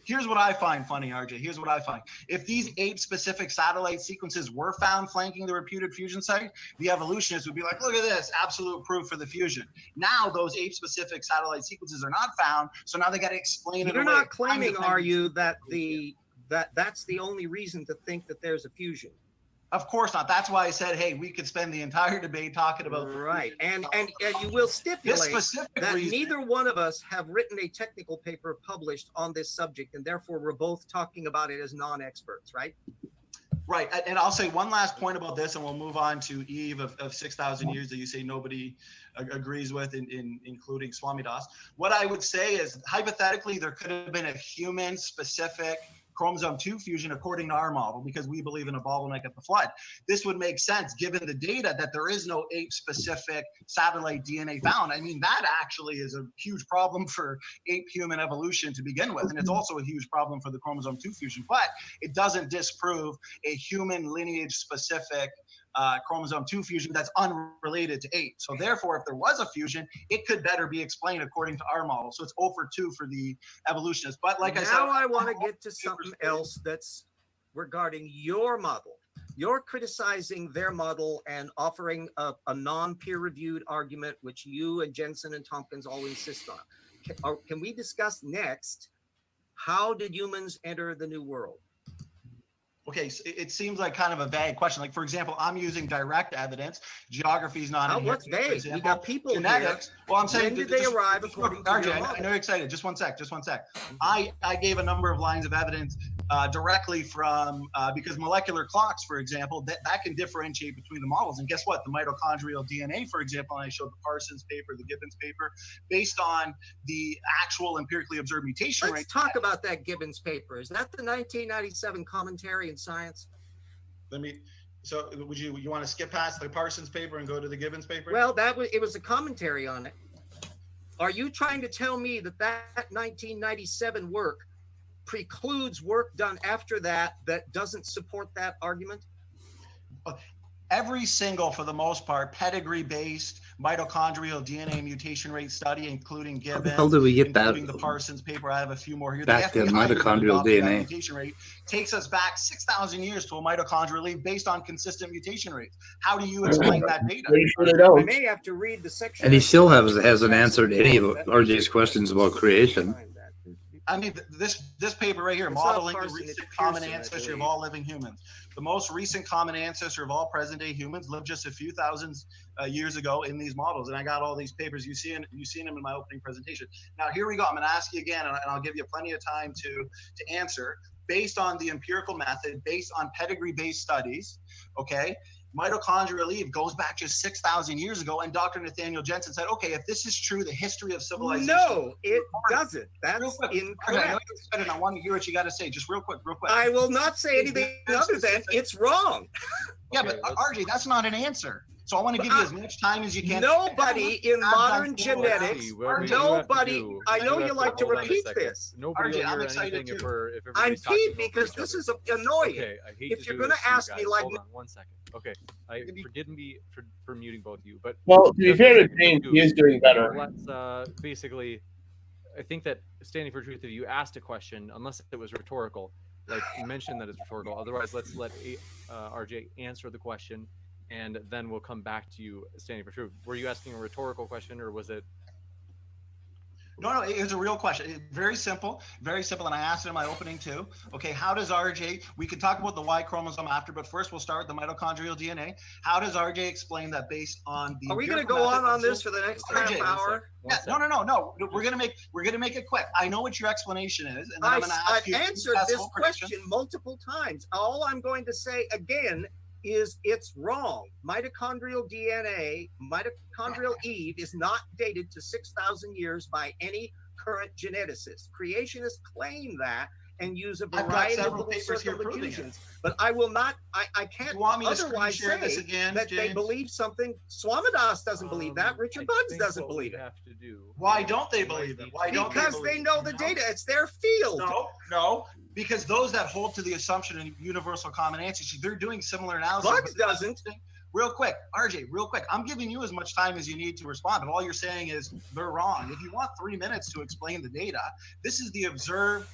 F: here's what I find funny, RJ. Here's what I find. If these ape-specific satellite sequences were found flanking the reputed fusion site, the evolutionists would be like, look at this, absolute proof for the fusion. Now those ape-specific satellite sequences are not found, so now they got to explain it away.
E: You're not claiming, are you, that that's the only reason to think that there's a fusion?
F: Of course not. That's why I said, hey, we could spend the entire debate talking about
E: right. And you will stipulate that neither one of us have written a technical paper published on this subject, and therefore we're both talking about it as non-experts, right?
F: Right. And I'll say one last point about this, and we'll move on to Eve of 6,000 years that you say nobody agrees with, including Swami Das. What I would say is, hypothetically, there could have been a human-specific chromosome 2 fusion according to our model, because we believe in a bottleneck at the flood. This would make sense given the data that there is no ape-specific satellite DNA found. I mean, that actually is a huge problem for ape-human evolution to begin with, and it's also a huge problem for the chromosome 2 fusion, but it doesn't disprove a human lineage-specific chromosome 2 fusion that's unrelated to ape. So therefore, if there was a fusion, it could better be explained according to our model. So it's 0 for 2 for the evolutionists. But like I said,
E: now I want to get to something else that's regarding your model. You're criticizing their model and offering a non-peer-reviewed argument, which you and Jensen and Tompkins all insist on. Can we discuss next, how did humans enter the New World?
F: okay, so it seems like kind of a vague question. Like, for example, I'm using direct evidence. Geography is not.
E: What's vague? We got people
F: genetics.
E: Here.
F: Well, I'm saying.
E: When did they arrive according to your model?
F: I know you're excited. Just one sec. I gave a number of lines of evidence directly from, because molecular clocks, for example, that can differentiate between the models. And guess what? The mitochondrial DNA, for example, and I showed the Parsons paper, the Gibbons paper, based on the actual empirically observed mutation rate.
E: Let's talk about that Gibbons paper. Is that the 1997 commentary in Science?
F: So would you want to skip past the Parsons paper and go to the Gibbons paper?
E: Well, it was a commentary on it. Are you trying to tell me that 1997 work precludes work done after that doesn't support that argument?
F: Every single, for the most part, pedigree-based mitochondrial DNA mutation rate study, including Gibbons,
A: How the hell did we get that?
F: including the Parsons paper. I have a few more here.
A: Back to
F: FBI
A: mitochondrial
F: adopted that
A: DNA.
F: mutation rate takes us back 6,000 years to a mitochondrial leaf based on consistent mutation rates. How do you explain that data?
B: Pretty sure they
E: I
B: don't.
E: may have to read the section.
A: And he still hasn't answered any of RJ's questions about creation.
F: I mean, this paper right here,
E: It's not
F: modeling the
E: Parsons,
F: recent
E: it's
F: common
E: Pearson, I
F: ancestor of
E: believe.
F: all living humans. The most recent common ancestor of all present-day humans lived just a few thousand years ago in these models. And I got all these papers. You've seen them in my opening presentation. Now, here we go. I'm going to ask you again, and I'll give you plenty of time to answer. Based on the empirical method, based on pedigree-based studies, okay? Mitochondrial Eve goes back just 6,000 years ago, and Dr. Nathaniel Jensen said, okay, if this is true, the history of civilization.
E: No, it doesn't. That's
F: I know
E: incorrect.
F: you're excited. I want to hear what you got to say. Just real quick.
E: I will not say anything other than it's wrong.
F: Yeah,
D: Okay,
F: but
D: let's-
F: RJ, that's not an answer. So I want to give you as much time as you can.
E: Nobody in modern genetics, nobody, I know you like to repeat this.
D: Nobody
F: RJ,
D: will
F: I'm
D: hear
F: excited
D: anything if
F: too.
D: we're if
E: I'm
D: everybody's talking
E: peeved
D: over
E: because
D: each
E: this
D: other.
E: is annoying.
D: Okay, I hate
E: If
D: to
E: you're
D: do
E: gonna
D: this to you
E: ask me
D: guys.
E: like-
D: Hold on 1 second. Okay, forgive me for muting both of you, but
B: Well, to be
D: just
B: fair
D: a
B: to
D: second,
B: James,
D: too.
B: he is doing better.
D: Let's basically, I think that standing for truth, if you asked a question, unless it was rhetorical, like you mentioned that it's rhetorical, otherwise let's let RJ answer the question, and then we'll come back to you standing for truth. Were you asking a rhetorical question, or was it?
F: No, it's a real question. Very simple, and I asked it in my opening too. Okay, how does RJ, we can talk about the Y chromosome after, but first we'll start with the mitochondrial DNA. How does RJ explain that based on the...
E: Are we going to go on this for the next half
F: RJ,
E: hour?
F: Yeah, no. We're gonna make it quick. I know what your explanation is, and then I'm gonna ask
E: I've
F: you.
E: answered this question multiple times. All I'm going to say again is it's wrong. Mitochondrial DNA, mitochondrial Eve is not dated to 6,000 years by any current geneticist. Creationists claim that and use a
F: I've got
E: variety of
F: several
E: little
F: papers here proving it.
E: circumlocutions. But I will not, I can't
F: You want me to
E: otherwise
F: screen share this
E: say
F: again,
E: that they
F: James?
E: believe something. Swamidass doesn't believe that. Richard
D: I
E: Buds
D: think
E: doesn't
D: what we
E: believe it.
D: have to do
F: Why
D: is
F: don't they
D: we might
F: believe it?
D: need
F: Why
D: to-
F: don't
E: Because they know the data. It's their field.
F: No, because those that hold to the assumption of universal common ancestry, they're doing similar analysis.
E: Bugs doesn't.
F: Real quick, RJ, I'm giving you as much time as you need to respond, but all you're saying is they're wrong. If you want 3 minutes to explain the data, this is the observed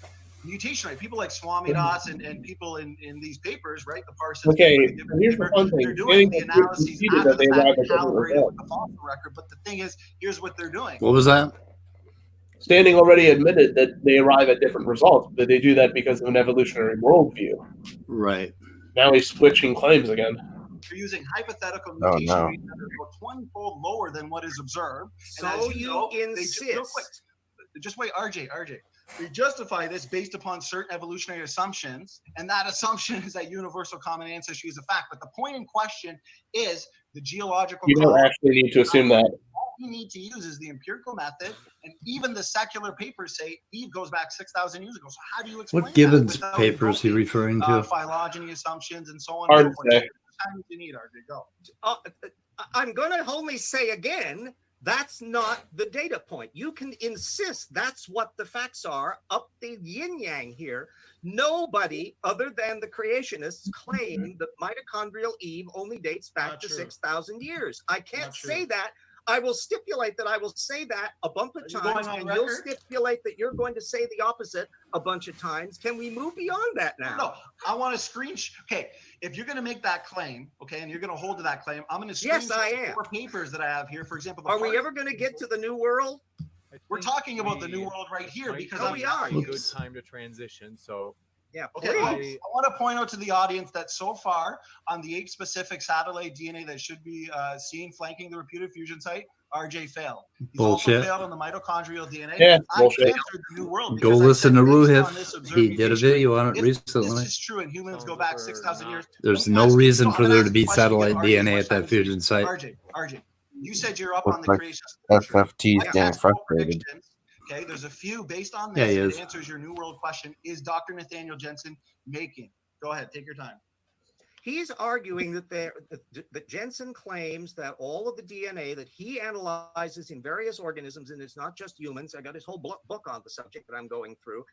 F: mutation rate. People like Swamidass and people in these papers, right? The Parsons
B: Okay,
F: paper, the Gibbons
B: here's the
F: paper,
B: fun thing.
F: they're doing the
B: Getting
F: analyses
B: conceded
F: after
B: that they
F: the fact
B: arrive
F: and
B: at different
F: calibrated with
B: results.
F: the fossil record. But the thing is, here's what they're doing.
A: What was that?
B: Standing already admitted that they arrive at different results, but they do that because of an evolutionary worldview.
A: Right.
B: Now he's switching claims again.
F: They're using hypothetical
C: Oh,
F: mutation
C: no.
F: rates that are about 20-fold lower than what is observed. And
E: So
F: as
E: you
F: know, they real quick,
E: insist.
F: just wait, RJ. They justify this based upon certain evolutionary assumptions, and that assumption is that universal common ancestry is a fact. But the point in question is the geological.
B: You don't actually need to assume that.
F: we need to use is the empirical method, and even the secular papers say Eve goes back 6,000 years ago. So how do you explain
A: What Gibbons
F: that
A: paper is he referring to?
F: phylogeny assumptions and so on
B: Hard
F: and
B: to
F: so forth?
B: say.
F: How many do you need, RJ? Go.
E: I'm going to only say again, that's not the data point. You can insist that's what the facts are, up the yin yang here. Nobody other than the creationists claim that mitochondrial Eve only dates back to 6,000 years. I can't say that. I will stipulate that I will say that a bunch of times, and you'll stipulate that you're going to say the opposite a bunch of times. Can we move beyond that now?
F: No, I want to screenshot. Okay, if you're going to make that claim, okay, and you're going to hold to that claim, I'm going to screenshot
E: Yes, I am.
F: 4 papers that I have here. For example,
E: Are we ever going to get to the new world?
F: We're talking about the new world right here because
E: we are.
D: A good time to transition. So
E: yeah,
F: okay. I want to point out to the audience that so far on the 8 specific satellite DNA that should be seen flanking the reputed fusion site, RJ failed. He's
A: Bullshit.
F: also failed on the mitochondrial DNA.
B: Yeah,
F: I
B: bullshit.
F: answered the new world.
A: Go listen to Ruhif. He did a video on it
F: If
A: recently.
F: this is true and humans go back 6,000 years.
A: There's no reason for there to be satellite DNA at that fusion site.
F: RJ, you said you're up
C: Looks
F: on the
C: like
F: creation.
C: SFT's
F: I
C: getting
F: asked 4
C: frustrated.
F: predictions. Okay, there's a few based on
A: Yeah,
F: this.
A: he
F: It
A: is.
F: answers your new world question. Is Dr. Nathaniel Jensen making? Go ahead, take your time.
E: He's arguing that that Jensen claims that all of the DNA that he analyzes in various organisms, and it's not just humans, I got his whole book on the subject that I'm going through,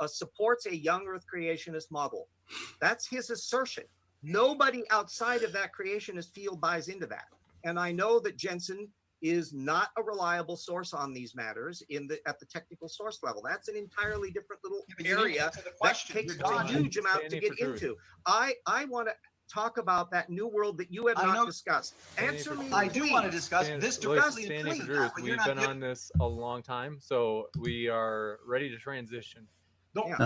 E: supports a young Earth creationist model. That's his assertion. Nobody outside of that creationist field buys into that. And I know that Jensen is not a reliable source on these matters at the technical source level. That's an entirely different little area that takes a huge amount to get into. I want to talk about that new world that you have not discussed. Answer me.
F: I do want to discuss this directly.
D: Standing for truth. We've been on this a long time, so we are ready to transition.
F: No,
E: Yeah.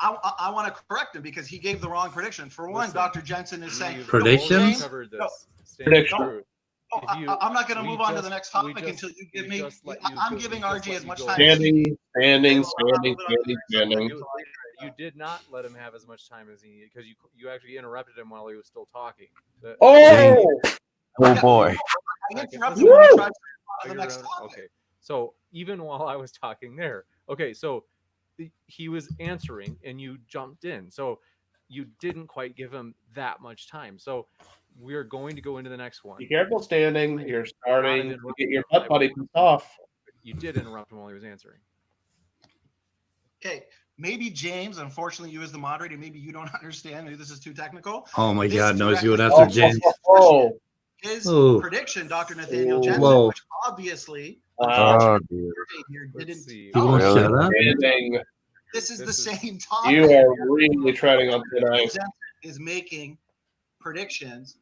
F: I want to correct him because he gave the wrong prediction. For one, Dr. Jensen is saying
A: Predictions?
D: Covered this.
F: No.
B: Prediction.
D: Truth.
F: I'm not going to move on to the next topic until you give me. I'm giving RJ as much time.
B: Standing.
D: You did not let him have as much time as he needed because you actually interrupted him while he was still talking.
B: Oh
C: boy.
F: I interrupted him when he tried to move on to the next topic.
D: Okay, so even while I was talking there, okay, so he was answering and you jumped in, so you didn't quite give him that much time. So we're going to go into the next one.
B: Be careful standing. You're starting to get your butt buddy pissed off.
D: You did interrupt him while he was answering.
F: Okay, maybe James, unfortunately, you as the moderator, maybe you don't understand. Maybe this is too technical.
A: Oh my
F: This
A: God, no, you would
F: directly-
A: after James.
F: His
A: Oh.
F: prediction, Dr. Nathaniel Jensen,
A: Whoa.
F: which obviously
C: Oh, dear.
F: here
D: Let's
F: didn't.
D: see.
A: You won't
C: Really?
A: shut up?
B: Standing.
F: This is
D: This
F: the
D: is-
F: same topic.
B: You are really treading on thin ice.
F: Jensen is making predictions,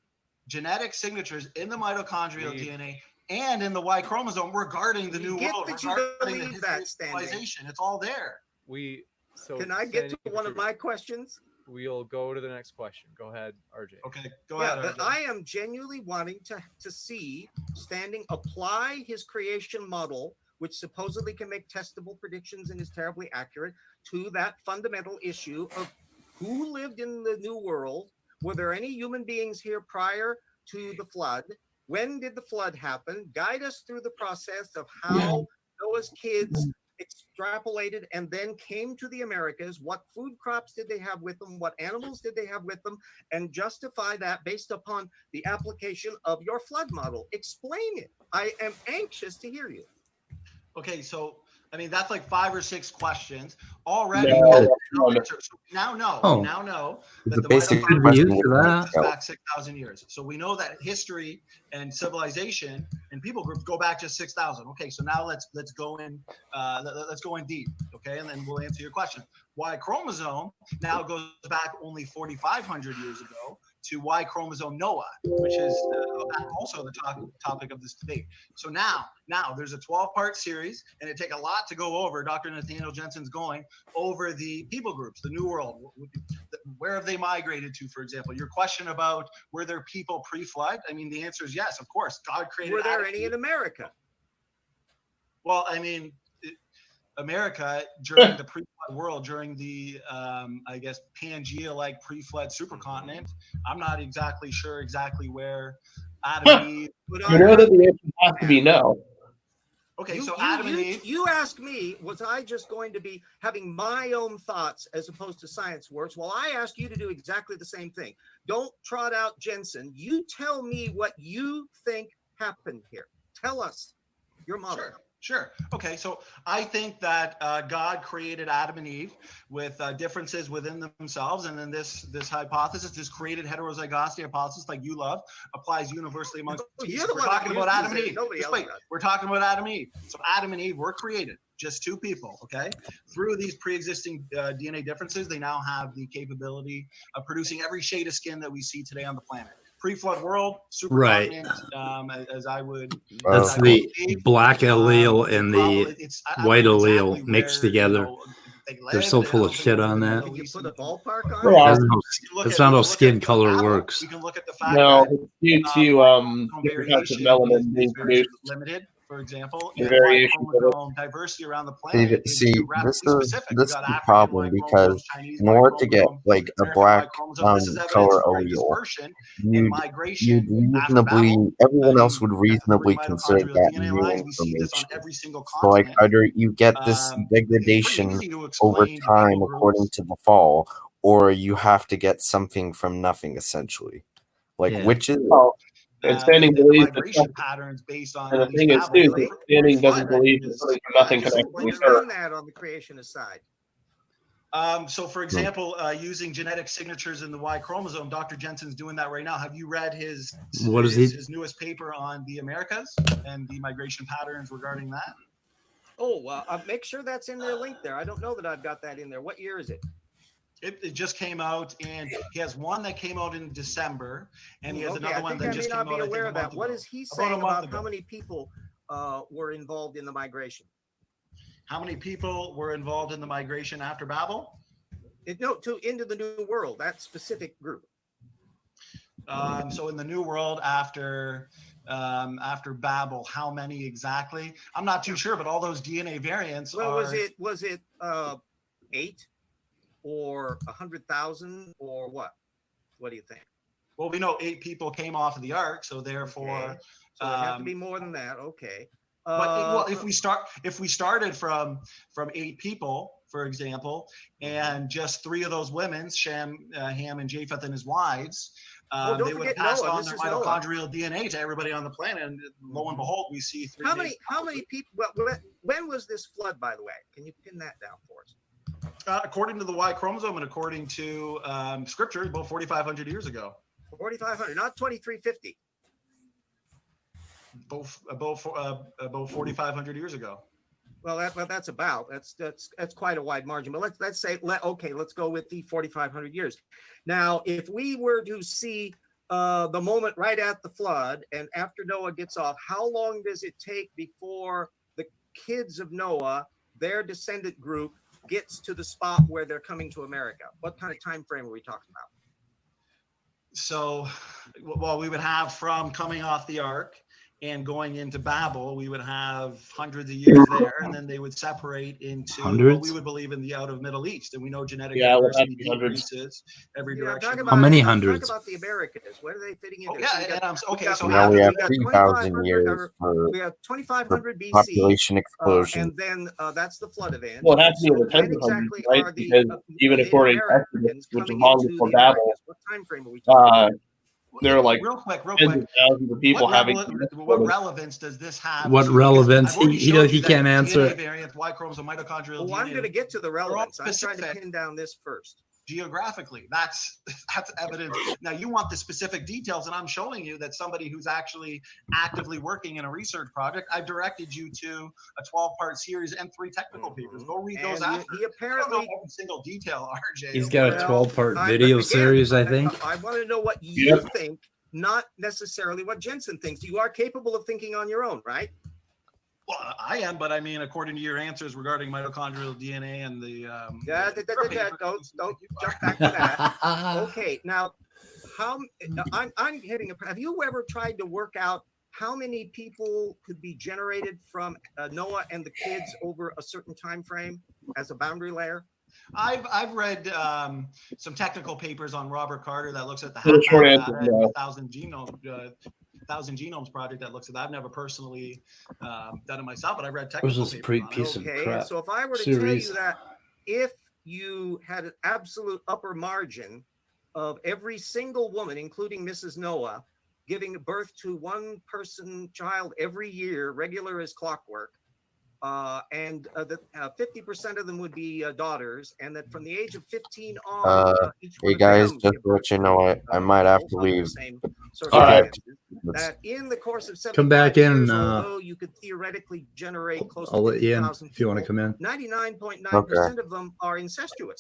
F: genetic signatures in the mitochondrial
D: Me.
F: DNA and in the Y chromosome regarding the
E: You
F: new
E: get
F: world,
E: that you
F: regarding the
E: believe
F: history
E: that,
F: of
E: Standing.
F: civilization. It's all there.
E: Can I get to one of my questions?
D: We'll go to the next question. Go ahead, RJ.
F: Okay, go
E: Yeah,
F: ahead.
E: that
F: RJ.
E: I am genuinely wanting to see Standing apply his creation model, which supposedly can make testable predictions and is terribly accurate, to that fundamental issue of who lived in the new world. Were there any human beings here prior to the flood? When did the flood happen? Guide us through the process of how Noah's kids extrapolated and then came to the Americas. What food crops did they have with them? What animals did they have with them? And justify that based upon the application of your flood model. Explain it. I am anxious to hear you.
F: Okay, so I mean that's like 5 or 6 questions already.
B: No.
F: Now know
A: Oh.
F: that
C: The basic
F: mitochondria
C: question
A: used to that.
F: goes back 6,000 years. So we know that history and civilization and people groups go back just 6,000. Okay, so now let's go in let's go in deep. Okay, and then we'll answer your question. Y chromosome now goes back only 4,500 years ago to Y chromosome Noah, which is also the topic of this debate. So now there's a 12-part series, and it take a lot to go over. Dr. Nathaniel Jensen's going over the people groups, the New World. Where have they migrated to, for example? Your question about were there people pre-flood? I mean, the answer is yes, of course. God created.
E: Were there
F: Adam.
E: any in America?
F: Well, I mean, America during the pre-flood world, during the I guess Pangea-like pre-flood supercontinent. I'm not exactly sure where Adam and Eve.
B: You know that the answer has to be no.
F: Okay, so Adam and Eve.
E: You asked me, was I just going to be having my own thoughts as opposed to science works? Well, I asked you to do exactly the same thing. Don't trot out Jensen. You tell me what you think happened here. Tell us your model.
F: Sure. Okay, so I think that God created Adam and Eve with differences within themselves, and then this hypothesis, this created heterozygosity hypothesis, like you love, applies universally amongst species. We're talking about Adam and Eve. Just wait. We're talking about Adam and Eve. So Adam and Eve were created, just two people. Okay, through these pre-existing DNA differences, they now have the capability of producing every shade of skin that we see today on the planet. Pre-flood world, supercontinent, as I would.
A: That's the black allele and the white allele mixed together. They're so full of shit on that.
E: Can you put a ballpark on it?
A: That's not how skin color works.
F: You can look at the fact
B: No,
F: that
B: it's due to different types of melanin being produced.
F: Limited, for example,
B: The
F: and
B: variation of it.
F: chromosome diversity around the planet.
C: See,
F: is
C: this
F: geographically
C: is
F: specific.
C: this
F: You
C: is
F: got
C: the
F: African
C: problem
F: Y
C: because
F: chromosomes, Chinese
C: in
F: Y
C: order to get
F: chromosome,
C: like a
F: American
C: black
F: Y chromosome, this is evidence
C: color
F: of great
C: allele,
F: dispersion in migration
C: you'd
F: after
C: reasonably,
F: Babel.
C: everyone else would
F: Three
C: reasonably consider
F: mitochondrial
C: that
F: DNA
C: new
F: lines. We see this on
C: information.
F: every single
C: So like
F: continent.
C: either you get this
F: It's pretty
C: degradation
F: easy to
C: over
F: explain to
C: time
F: people
C: according
F: groups.
C: to the fall, or you have to get something from nothing essentially. Like
A: Yeah.
C: which is
B: Oh, and Standing
F: the
B: believes that
F: migration patterns based on
B: and the
F: at least
B: thing is,
F: Babel,
B: too,
F: really,
B: that Standing doesn't
F: flood
B: believe that
F: is-
B: something from nothing can
F: is-
B: actually
E: When you
B: occur.
E: run that on the creationist side.
F: So, for example, using genetic signatures in the Y chromosome, Dr. Jensen's doing that right now. Have you read his
A: What is he-
F: his newest paper on the Americas and the migration patterns regarding that?
E: Oh, well, make sure that's in their link there. I don't know that I've got that in there. What year is it?
F: It just came out, and he has one that came out in December, and he has
E: Okay,
F: another
E: I
F: one
E: think
F: that
E: I may
F: just came
E: not
F: out.
E: be
F: I think,
E: aware
F: a
E: of that.
F: month
E: What
F: ago.
E: is he
F: About a
E: saying
F: month
E: about
F: ago.
E: how many people were involved in the migration?
F: How many people were involved in the migration after Babel?
E: Into the New World, that specific group.
F: So in the New World after Babel, how many exactly? I'm not too sure, but all those DNA variants
E: Well,
F: are.
E: was it 8 or 100,000 or what? What do you think?
F: Well, we know 8 people came off of the ark, so therefore.
E: Okay. So it have to be more than that. Okay.
F: But if we started from 8 people, for example, and just 3 of those women, Shem, Ham, and Japheth, and his wives,
E: don't
F: they would have
E: forget
F: passed
E: Noah.
F: on
E: This
F: their
E: is Noah.
F: mitochondrial DNA to everybody on the planet, and lo and behold, we see 3.
E: How many people? Well, when was this flood, by the way? Can you pin that down for us?
F: According to the Y chromosome and according to scripture, about 4,500 years ago.
E: 4,500, not 2,350.
F: Both about 4,500 years ago.
E: Well, that's quite a wide margin. But let's say let's go with the 4,500 years. Now, if we were to see the moment right at the flood and after Noah gets off, how long does it take before the kids of Noah, their descendant group, gets to the spot where they're coming to America? What kind of time frame are we talking about?
F: So, well, we would have from coming off the ark and going into Babel, we would have hundreds of years there, and then they would separate into
A: Hundreds?
F: what we would believe in the out of Middle East. And we know genetic
B: Yeah, well,
F: diversity
B: that'd be hundreds.
F: decreases every
E: Yeah,
F: direction.
A: How many
E: I'm
A: hundreds?
E: talking about the Americas. Where are they fitting in
F: Oh,
E: there?
F: yeah,
E: So we
F: and
E: got-
F: I'm okay. So
C: now we have
E: got
C: 3,000
E: 2,500
C: years for
E: we have 2,500 BC.
C: population explosion.
E: And then that's the flood event.
B: Well, it has to be in the
E: So when
B: 1000s,
E: exactly
B: right?
E: are the,
B: Because even
E: Native
B: according to
E: Americans
B: estimates, which is
E: coming
B: long
E: into
B: before
E: the
B: Babel,
E: Americas? What time frame are we talking?
B: there are like
F: real quick.
B: tens of thousands of people having.
F: What relevance does this have?
A: What
F: to-
A: relevance?
F: I've already
A: He
F: showed you
A: he
F: that
A: can't answer
F: DNA
A: it.
F: variants, Y chromosome, mitochondrial
E: Well, I'm
F: DNA.
E: going to get to the relevance. I'm trying to
F: specific.
E: pin down this first.
F: Geographically, that's evidence. Now you want the specific details, and I'm showing you that somebody who's actually actively working in a research project. I've directed you to a 12-part series and 3 technical papers. Go read those
E: And
F: after.
E: he
F: I don't know
E: apparently
F: every single detail, RJ.
A: He's got a
E: Well,
A: 12-part
E: I-
A: video
E: again,
A: series, I think.
E: I want to know what you think, not necessarily what Jensen thinks. You are capable of thinking on your own, right?
F: Well, I am, but I mean, according to your answers regarding mitochondrial DNA and the
E: Don't jump back to that. Okay, now I'm hitting a. Have you ever tried to work out how many people could be generated from Noah and the kids over a certain time frame as a boundary layer?
F: I've read some technical papers on Robert Carter that looks at the
B: So the short
F: half
B: answer is
F: data,
B: no.
F: 1,000 genome Thousand Genomes Project that looks at that. I've never personally done it myself, but I read
A: It was
F: technical
A: just a
F: papers on it.
A: piece of
E: Okay,
A: crap.
E: so if I were to tell
A: Series.
E: you that if you had an absolute upper margin of every single woman, including Mrs. Noah, giving birth to one person child every year, regular as clockwork, and that 50% of them would be daughters, and that from the age of 15 on, each one
C: Hey
E: of
C: guys,
E: them
C: just
E: give
C: to let
E: birth
C: you know, I might have to
E: girls under the
C: leave.
E: same sort
B: All
E: of
B: right.
E: circumstances, that in the course of 75
A: Come back in,
E: years, although you could theoretically generate close
A: I'll
E: to
A: let you in
E: 50,000
A: if you want to
E: people,
A: come in.
E: 99.9% of them are incestuous.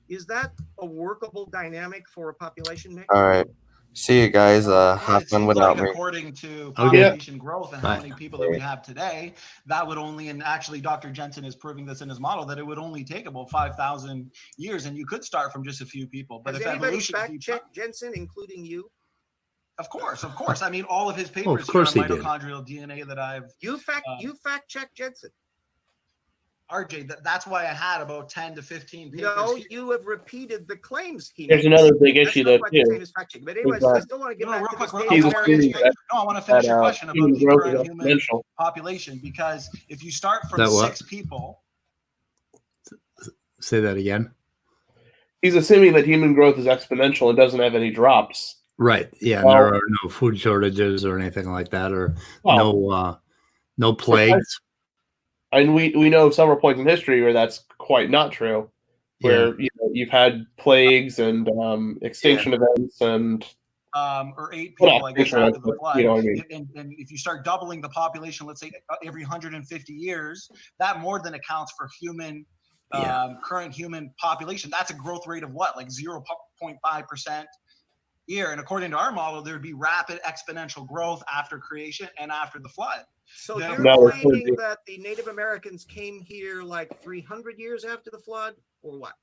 E: Is that a workable dynamic for a population mix?
C: All right. See you guys.
F: Well,
C: Have
F: it
C: fun
F: seems
C: without
F: like
C: me.
F: according to
A: Okay.
F: population growth and how
A: Bye.
F: many people that we have today, that would only, and actually Dr. Jensen is proving this in his model, that it would only take about 5,000 years, and you could start from just a few people. But
E: Has
F: if
E: anybody
F: evolution,
E: fact checked Jensen, including you?
F: of course. I mean, all of his papers
A: course
F: here
A: he
F: on
A: did.
F: mitochondrial DNA that I've
E: You fact checked Jensen.
F: RJ, that's why I had about 10 to 15 papers.
E: No,
F: here.
E: you have repeated the claims he
B: There's
E: makes.
B: another big
E: That's
B: issue
E: not
B: though
E: quite the
B: too.
E: same as fact checking. But anyways, I still want to get
F: No,
E: back
F: real
E: to
F: quick,
E: this
B: He's
E: Native
B: assuming
E: American thing.
F: No, I want to finish
B: That
F: your question about
B: human
F: the
B: growth
F: current
B: is
F: human
B: exponential.
F: population, because if you start from
A: That what?
F: 6 people,
A: Say that again.
B: He's assuming that human growth is exponential and doesn't have any drops.
A: Right. Yeah.
B: Well-
A: there are no food shortages or anything like that, or
B: Well,
A: no plagues.
B: and we know several points in history where that's quite not true. Where you've had plagues and extinction events and
F: or 8
B: Well,
F: people, I guess,
B: extinction
F: after
B: events,
F: the
B: but
F: flood.
B: you know what I mean.
F: And if you start doubling the population, let's say every 150 years, that more than accounts for current human population. That's a growth rate of what, like 0.5% year. And according to our model, there would be rapid exponential growth after creation and after the flood.
E: So
F: Yeah.
E: you're
B: No,
E: claiming that the Native Americans came here like 300 years after the flood, or what?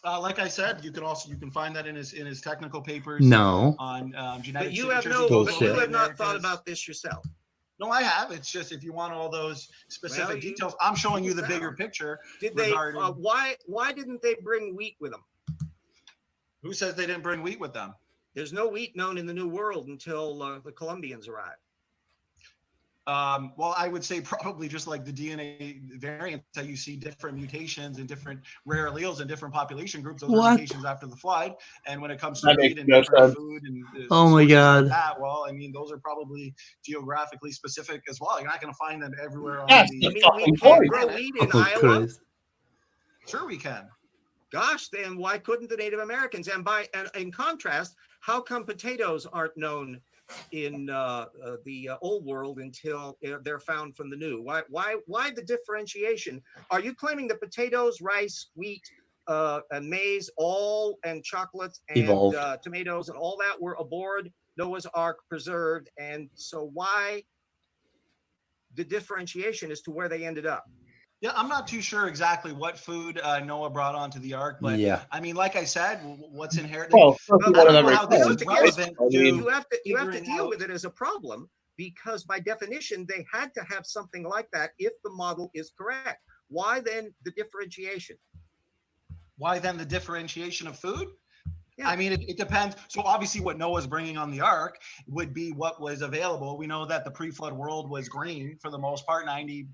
F: Like I said, you can find that in his technical papers.
A: No.
F: On genetic
E: But you have
F: signatures.
A: Bullshit.
E: you have not thought about this yourself.
F: No, I have. It's just if you want all those specific details, I'm showing you the bigger picture.
E: Did they?
F: regarding-
E: Why didn't they bring wheat with them?
F: Who says they didn't bring wheat with them?
E: There's no wheat known in the New World until the Columbians arrived.
F: Well, I would say probably just like the DNA variants that you see different mutations and different rare alleles in different population groups. Those are
A: What?
F: mutations after the flood. And when it comes to
B: That
F: meat
B: makes
F: and
B: no
F: different
B: sense.
F: food and
A: Oh my
F: sources
A: God.
F: like that, well, I mean, those are probably geographically specific as well. You're not going to find them everywhere.
B: Yes,
F: On
E: You
F: the,
E: mean
B: fucking
E: we can't
B: point.
E: grow wheat in
A: Oh,
E: Iowa?
A: Christ.
F: Sure, we can.
E: Gosh, then why couldn't the Native Americans? And in contrast, how come potatoes aren't known in the old world until they're found from the new? Why the differentiation? Are you claiming that potatoes, rice, wheat, and maize, and chocolates and
A: Evolved.
E: tomatoes and all that were aboard Noah's Ark, preserved? And so why the differentiation as to where they ended up?
F: Yeah, I'm not too sure exactly what food Noah brought onto the ark, but
A: Yeah.
F: I mean, like I said, what's inherent?
B: Well,
E: Well,
B: one
E: I
B: of
E: don't
B: them
E: know
B: are
E: how this is
B: extinct.
F: relevant
B: I mean,
E: You have to
F: figuring
E: deal
F: out-
E: with it as a problem, because by definition they had to have something like that if the model is correct. Why then the differentiation?
F: Why then the differentiation of food?
E: Yeah.
F: I mean, it depends. So obviously what Noah's bringing on the ark would be what was available. We know that the pre-flood world was green for the most part, 90%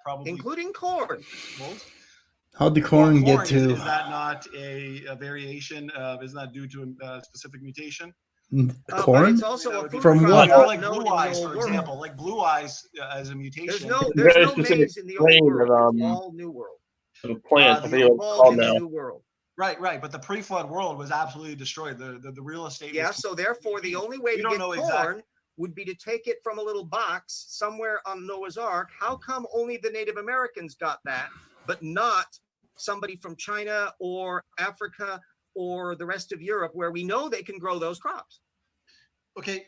F: probably.
E: Including corn.
F: most.
A: How'd the corn
F: Well,
A: get to
F: Is that not a variation of, isn't that due to a specific mutation?
E: But
A: corn?
E: it's also a food
A: From
E: crop
A: what?
E: not
F: Like
E: known in
F: blue
E: the
F: eyes,
E: old
F: for
E: world.
F: example, like blue eyes as a mutation.
E: There's no
B: Very specific
E: maize in the old
B: strain of,
E: world. It's all New World.
B: Of plants, I
F: the
B: forget what it's
E: Evolved
B: called
E: in the
B: now.
E: New World.
F: Right. But the pre-flood world was absolutely destroyed. The real estate.
E: Yeah,
F: was
E: so therefore the only way
F: We
E: to
F: don't
E: get
F: know
E: corn
F: exactly.
E: would be to take it from a little box somewhere on Noah's Ark. How come only the Native Americans got that, but not somebody from China or Africa or the rest of Europe, where we know they can grow those crops?
F: Okay,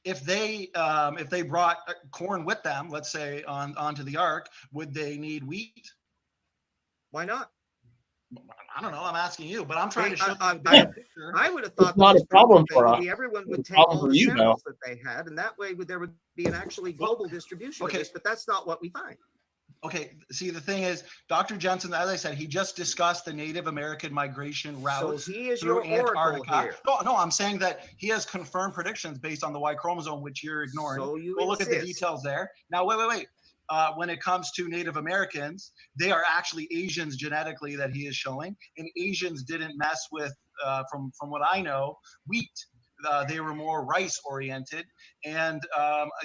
F: if they brought corn with them, let's say onto the ark, would they need wheat?
E: Why not?
F: I don't know. I'm asking you, but I'm trying to show you
E: I-
F: the bigger picture.
E: I would have thought
B: It's not
E: the most
B: a problem
E: prudent thing
B: for
E: would
B: us.
E: be everyone would
B: It's a
E: take
B: problem
E: all
B: for
E: the
B: you,
E: samples that they had, and that way there would be an actually global distribution
F: Okay.
E: of this, but that's not what we find.
F: Okay, see, the thing is, Dr. Jensen, as I said, he just discussed the Native American migration routes
E: So he is
F: through
E: your oracle
F: Antarctica.
E: here.
F: No, I'm saying that he has confirmed predictions based on the Y chromosome, which you're ignoring.
E: So you
F: We'll look at the
E: insist.
F: details there. Now, wait. When it comes to Native Americans, they are actually Asians genetically that he is showing, and Asians didn't mess with, from what I know, wheat. They were more rice oriented. And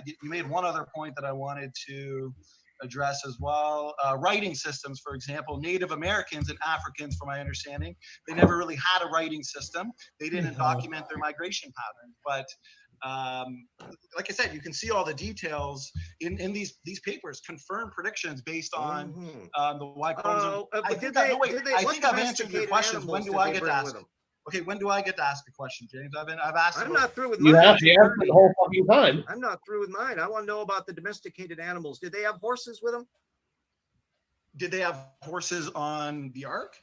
F: you made one other point that I wanted to address as well. Writing systems, for example, Native Americans and Africans, from my understanding, they never really had a writing system. They didn't document their migration patterns. But like I said, you can see all the details in these papers, confirmed predictions based on the Y chromosome. I think I've answered your questions. When do I get to ask? Okay, when do I get to ask a question, James? I've asked.
E: I'm not through with
B: You
E: mine.
B: have to answer the whole fucking time.
E: I'm not through with mine. I want to know about the domesticated animals. Did they have horses with them?
F: Did they have horses on the Ark?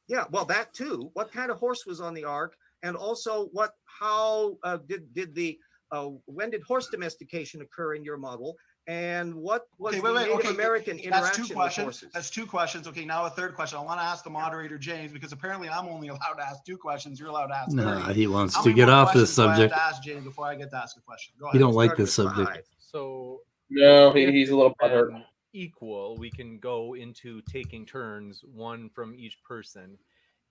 E: Yeah, well, that too. What kind of horse was on the Ark? And also, when did horse domestication occur in your model? And what was the Native American interaction with horses?
F: That's two questions. Okay, now a third question. I want to ask the moderator, James, because apparently I'm only allowed to ask 2 questions. You're allowed to ask 30.
A: He wants
F: How
A: to
F: many
A: get
F: more
A: off this
F: questions do I have
A: subject.
F: to ask James before I get to ask a question? Go ahead.
A: You don't like
E: Started
A: this
E: with
A: subject.
E: 5.
D: So
B: No,
D: if
B: he's a little butthurt.
D: then equal, we can go into taking turns, one from each person.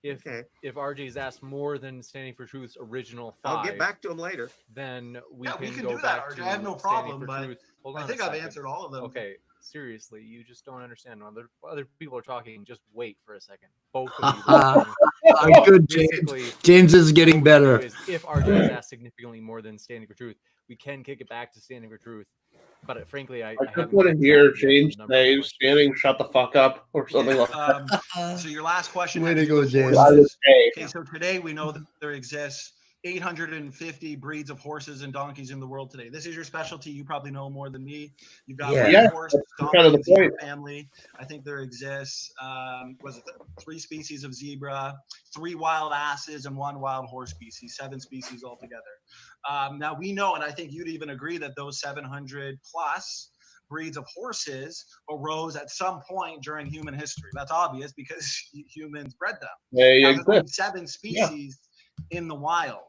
D: If RJ's asked more than Standing for Truth's original 5,
E: I'll get back to him later.
D: Then we
F: we
D: can
F: can
D: go
F: do that,
D: back
F: RJ.
D: to
F: I have no
D: Standing
F: problem,
D: for
F: but
D: Truth. Hold on
F: I think
D: a
F: I've
D: second.
F: answered all of them.
D: Okay, seriously, you just don't understand. Other people are talking. Just wait for a second. Both of you.
A: Good,
D: Basically,
A: James. James is getting
D: what we do
A: better.
D: is if RJ is asked significantly more than Standing for Truth, we can kick it back to Standing for Truth. But frankly, I
B: just
D: haven't
B: want to
D: kept
B: hear
D: track yet of
B: James
D: the number of
B: say,
D: questions.
B: "Standing, shut the fuck up," or something like that.
F: So your last question.
A: Way
F: had
A: to
F: do
A: go,
F: with
A: James.
F: horses.
B: Hey,
F: Okay, so today we know that there exists 850 breeds of horses and donkeys in the world today. This is your specialty. You probably know more than me. You've got
A: Yeah.
F: horse,
B: that's
F: donkey,
B: kind of the
F: and zebra
B: point.
F: family. I think there exists, 3 species of zebra, 3 wild asses, and 1 wild horse species, 7 species altogether. Now we know, and I think you'd even agree, that those 700 plus breeds of horses arose at some point during human history. That's obvious because humans bred them.
B: They
F: Now, there's only
B: exist.
F: 7 species in the wild.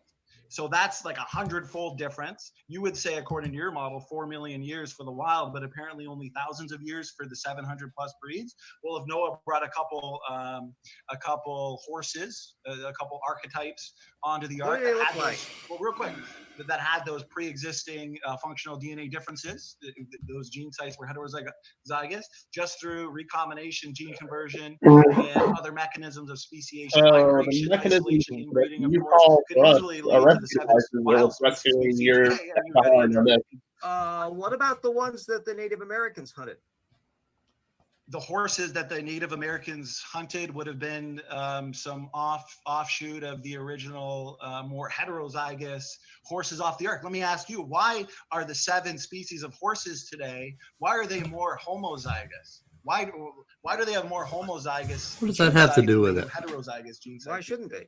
F: So that's like 100-fold difference. You would say, according to your model, 4 million years for the wild, but apparently only thousands of years for the 700 plus breeds. Well, if Noah brought a couple horses, a couple archetypes onto the
E: What
F: ark,
E: do they look like?
F: well, real quick, that had those pre-existing functional DNA differences, those gene sites were heterozygous, just through recombination, gene conversion, and other mechanisms of speciation, migration,
B: The mechanism
F: isolation,
B: that
F: inbreeding, of
B: you
F: course,
B: call
F: could
B: for us
F: easily
B: a
F: lead to the
B: rescue
F: 7
B: license
F: wild
B: will rescue
F: species
B: your
F: today. Are you ready to
B: behind on
F: answer?
B: this.
E: What about the ones that the Native Americans hunted?
F: The horses that the Native Americans hunted would have been some offshoot of the original, more heterozygous horses off the ark. Let me ask you, why are the 7 species of horses today, why are they more homozygous? Why do they have more homozygous?
A: What does that have to do with it?
F: Heterozygous gene
E: Why
F: sites?
E: shouldn't they?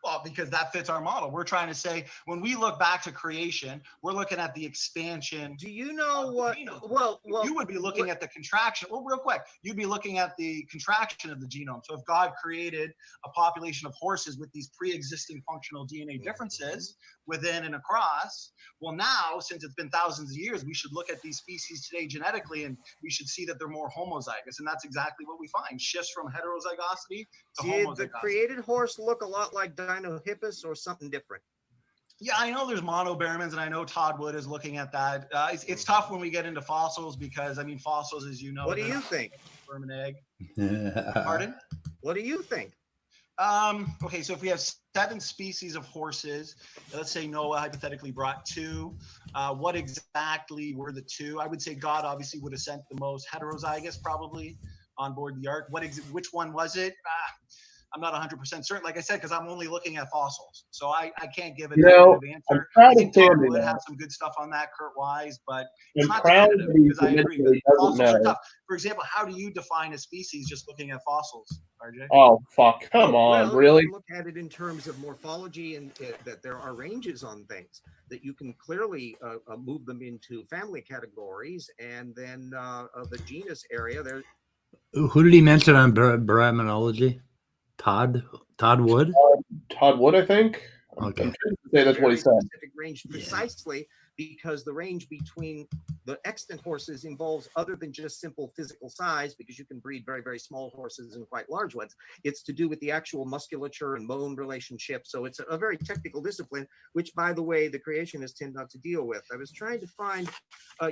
F: Well, because that fits our model. We're trying to say, when we look back to creation, we're looking at the expansion.
E: Do you know what?
F: genome.
E: Well,
F: You would be looking at the contraction. Well, real quick, you'd be looking at the contraction of the genome. So if God created a population of horses with these pre-existing functional DNA differences within and across, well, now, since it's been thousands of years, we should look at these species today genetically, and we should see that they're more homozygous. And that's exactly what we find. Shifts from heterozygosity to
E: did
F: homozygosity.
E: the created horse look a lot like Dinohippus or something different?
F: Yeah, I know there's monobaremans, and I know Todd Wood is looking at that. It's tough when we get into fossils because, I mean, fossils, as you know.
E: What do you think?
F: Sperm and egg. Pardon?
E: What do you think?
F: Okay, so if we have 7 species of horses, let's say Noah hypothetically brought 2. What exactly were the 2? I would say God obviously would have sent the most heterozygous probably on board the ark. Which one was it? I'm not 100% certain, like I said, because I'm only looking at fossils. So I can't give a
B: You know,
F: definitive
B: I'm
F: answer.
B: proud
F: I
B: of
F: think Todd
B: Sandy,
F: would
B: though.
F: have some good stuff on that, Kurt Wise, but it's
B: I'm
F: not
B: proud
F: definitive
B: that he
F: because I agree.
B: admits that he doesn't
F: Fossils are
B: know.
F: tough. For example, how do you define a species just looking at fossils, RJ?
B: Oh, fuck. Come on.
E: Well,
B: Really?
E: you can look at it in terms of morphology and that there are ranges on things that you can clearly move them into family categories, and then the genus area there.
A: Who did he mention on brahmanology? Todd Wood?
B: Todd Wood, I think.
A: Okay.
B: I'm trying to say that's what he said.
E: Specific range, precisely because the range between the extant horses involves other than just simple physical size, because you can breed very, very small horses and quite large ones. It's to do with the actual musculature and bone relationship. So it's a very technical discipline, which, by the way, the creationists tend not to deal with. I was trying to find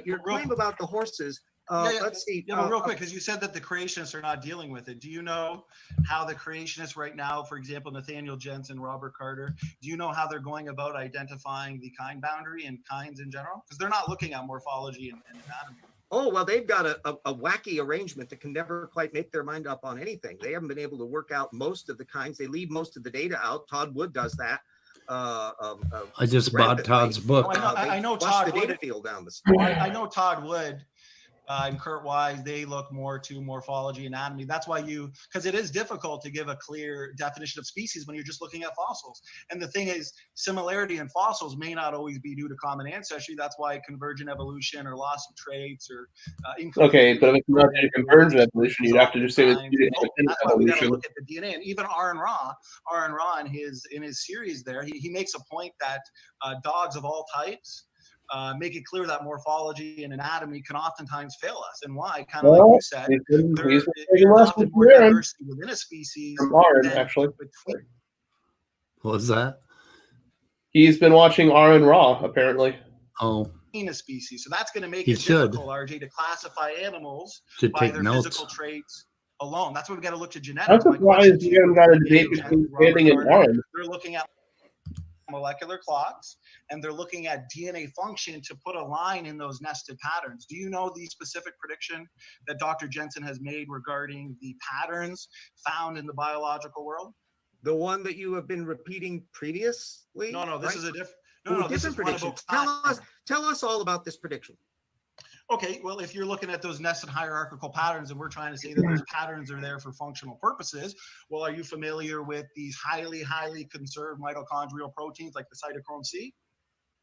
E: your claim about the horses. Let's see.
F: Yeah, but real quick, because you said that the creationists are not dealing with it. Do you know how the creationists right now, for example, Nathaniel Jensen, Robert Carter, do you know how they're going about identifying the kind boundary and kinds in general? Because they're not looking at morphology and anatomy.
E: Oh, well, they've got a wacky arrangement that can never quite make their mind up on anything. They haven't been able to work out most of the kinds. They leave most of the data out. Todd Wood does that.
A: I just bought Todd's book.
F: I know
E: Todd
F: Todd
E: the data
F: Wood.
E: field down the
F: I know Todd Wood and Kurt Wise, they look more to morphology, anatomy. That's why because it is difficult to give a clear definition of species when you're just looking at fossils. And the thing is, similarity in fossils may not always be due to common ancestry. That's why convergent evolution or loss of traits or
B: okay, but if it's not due to convergent evolution, you'd have to just say it's due to
F: that's why we got to
B: evolution.
F: look at the DNA. And even Aaron Ra in his series there, he makes a point that dogs of all types make it clear that morphology and anatomy can oftentimes fail us. And why? Kind of like you said, there's often more diversity within a species.
B: From Aaron, actually.
A: What was that?
B: He's been watching Aaron Ra, apparently.
A: Oh.
F: A species. So that's going to make
A: He
F: it
A: should.
F: difficult, RJ, to classify animals
A: Should
F: by
A: take
F: their
A: notes.
F: physical traits alone. That's why we got to look to genetics.
B: I'm surprised you haven't got a debate between Standing and Aaron.
F: They're looking at molecular clocks, and they're looking at DNA function to put a line in those nested patterns. Do you know the specific prediction that Dr. Jensen has made regarding the patterns found in the biological world?
E: The one that you have been repeating previously?
F: No, this
E: right?
F: is a different.
E: This is prediction. Tell us all about this prediction.
F: Okay, well, if you're looking at those nested hierarchical patterns and we're trying to say that those patterns are there for functional purposes, well, are you familiar with these highly, highly conserved mitochondrial proteins like the cytochrome C?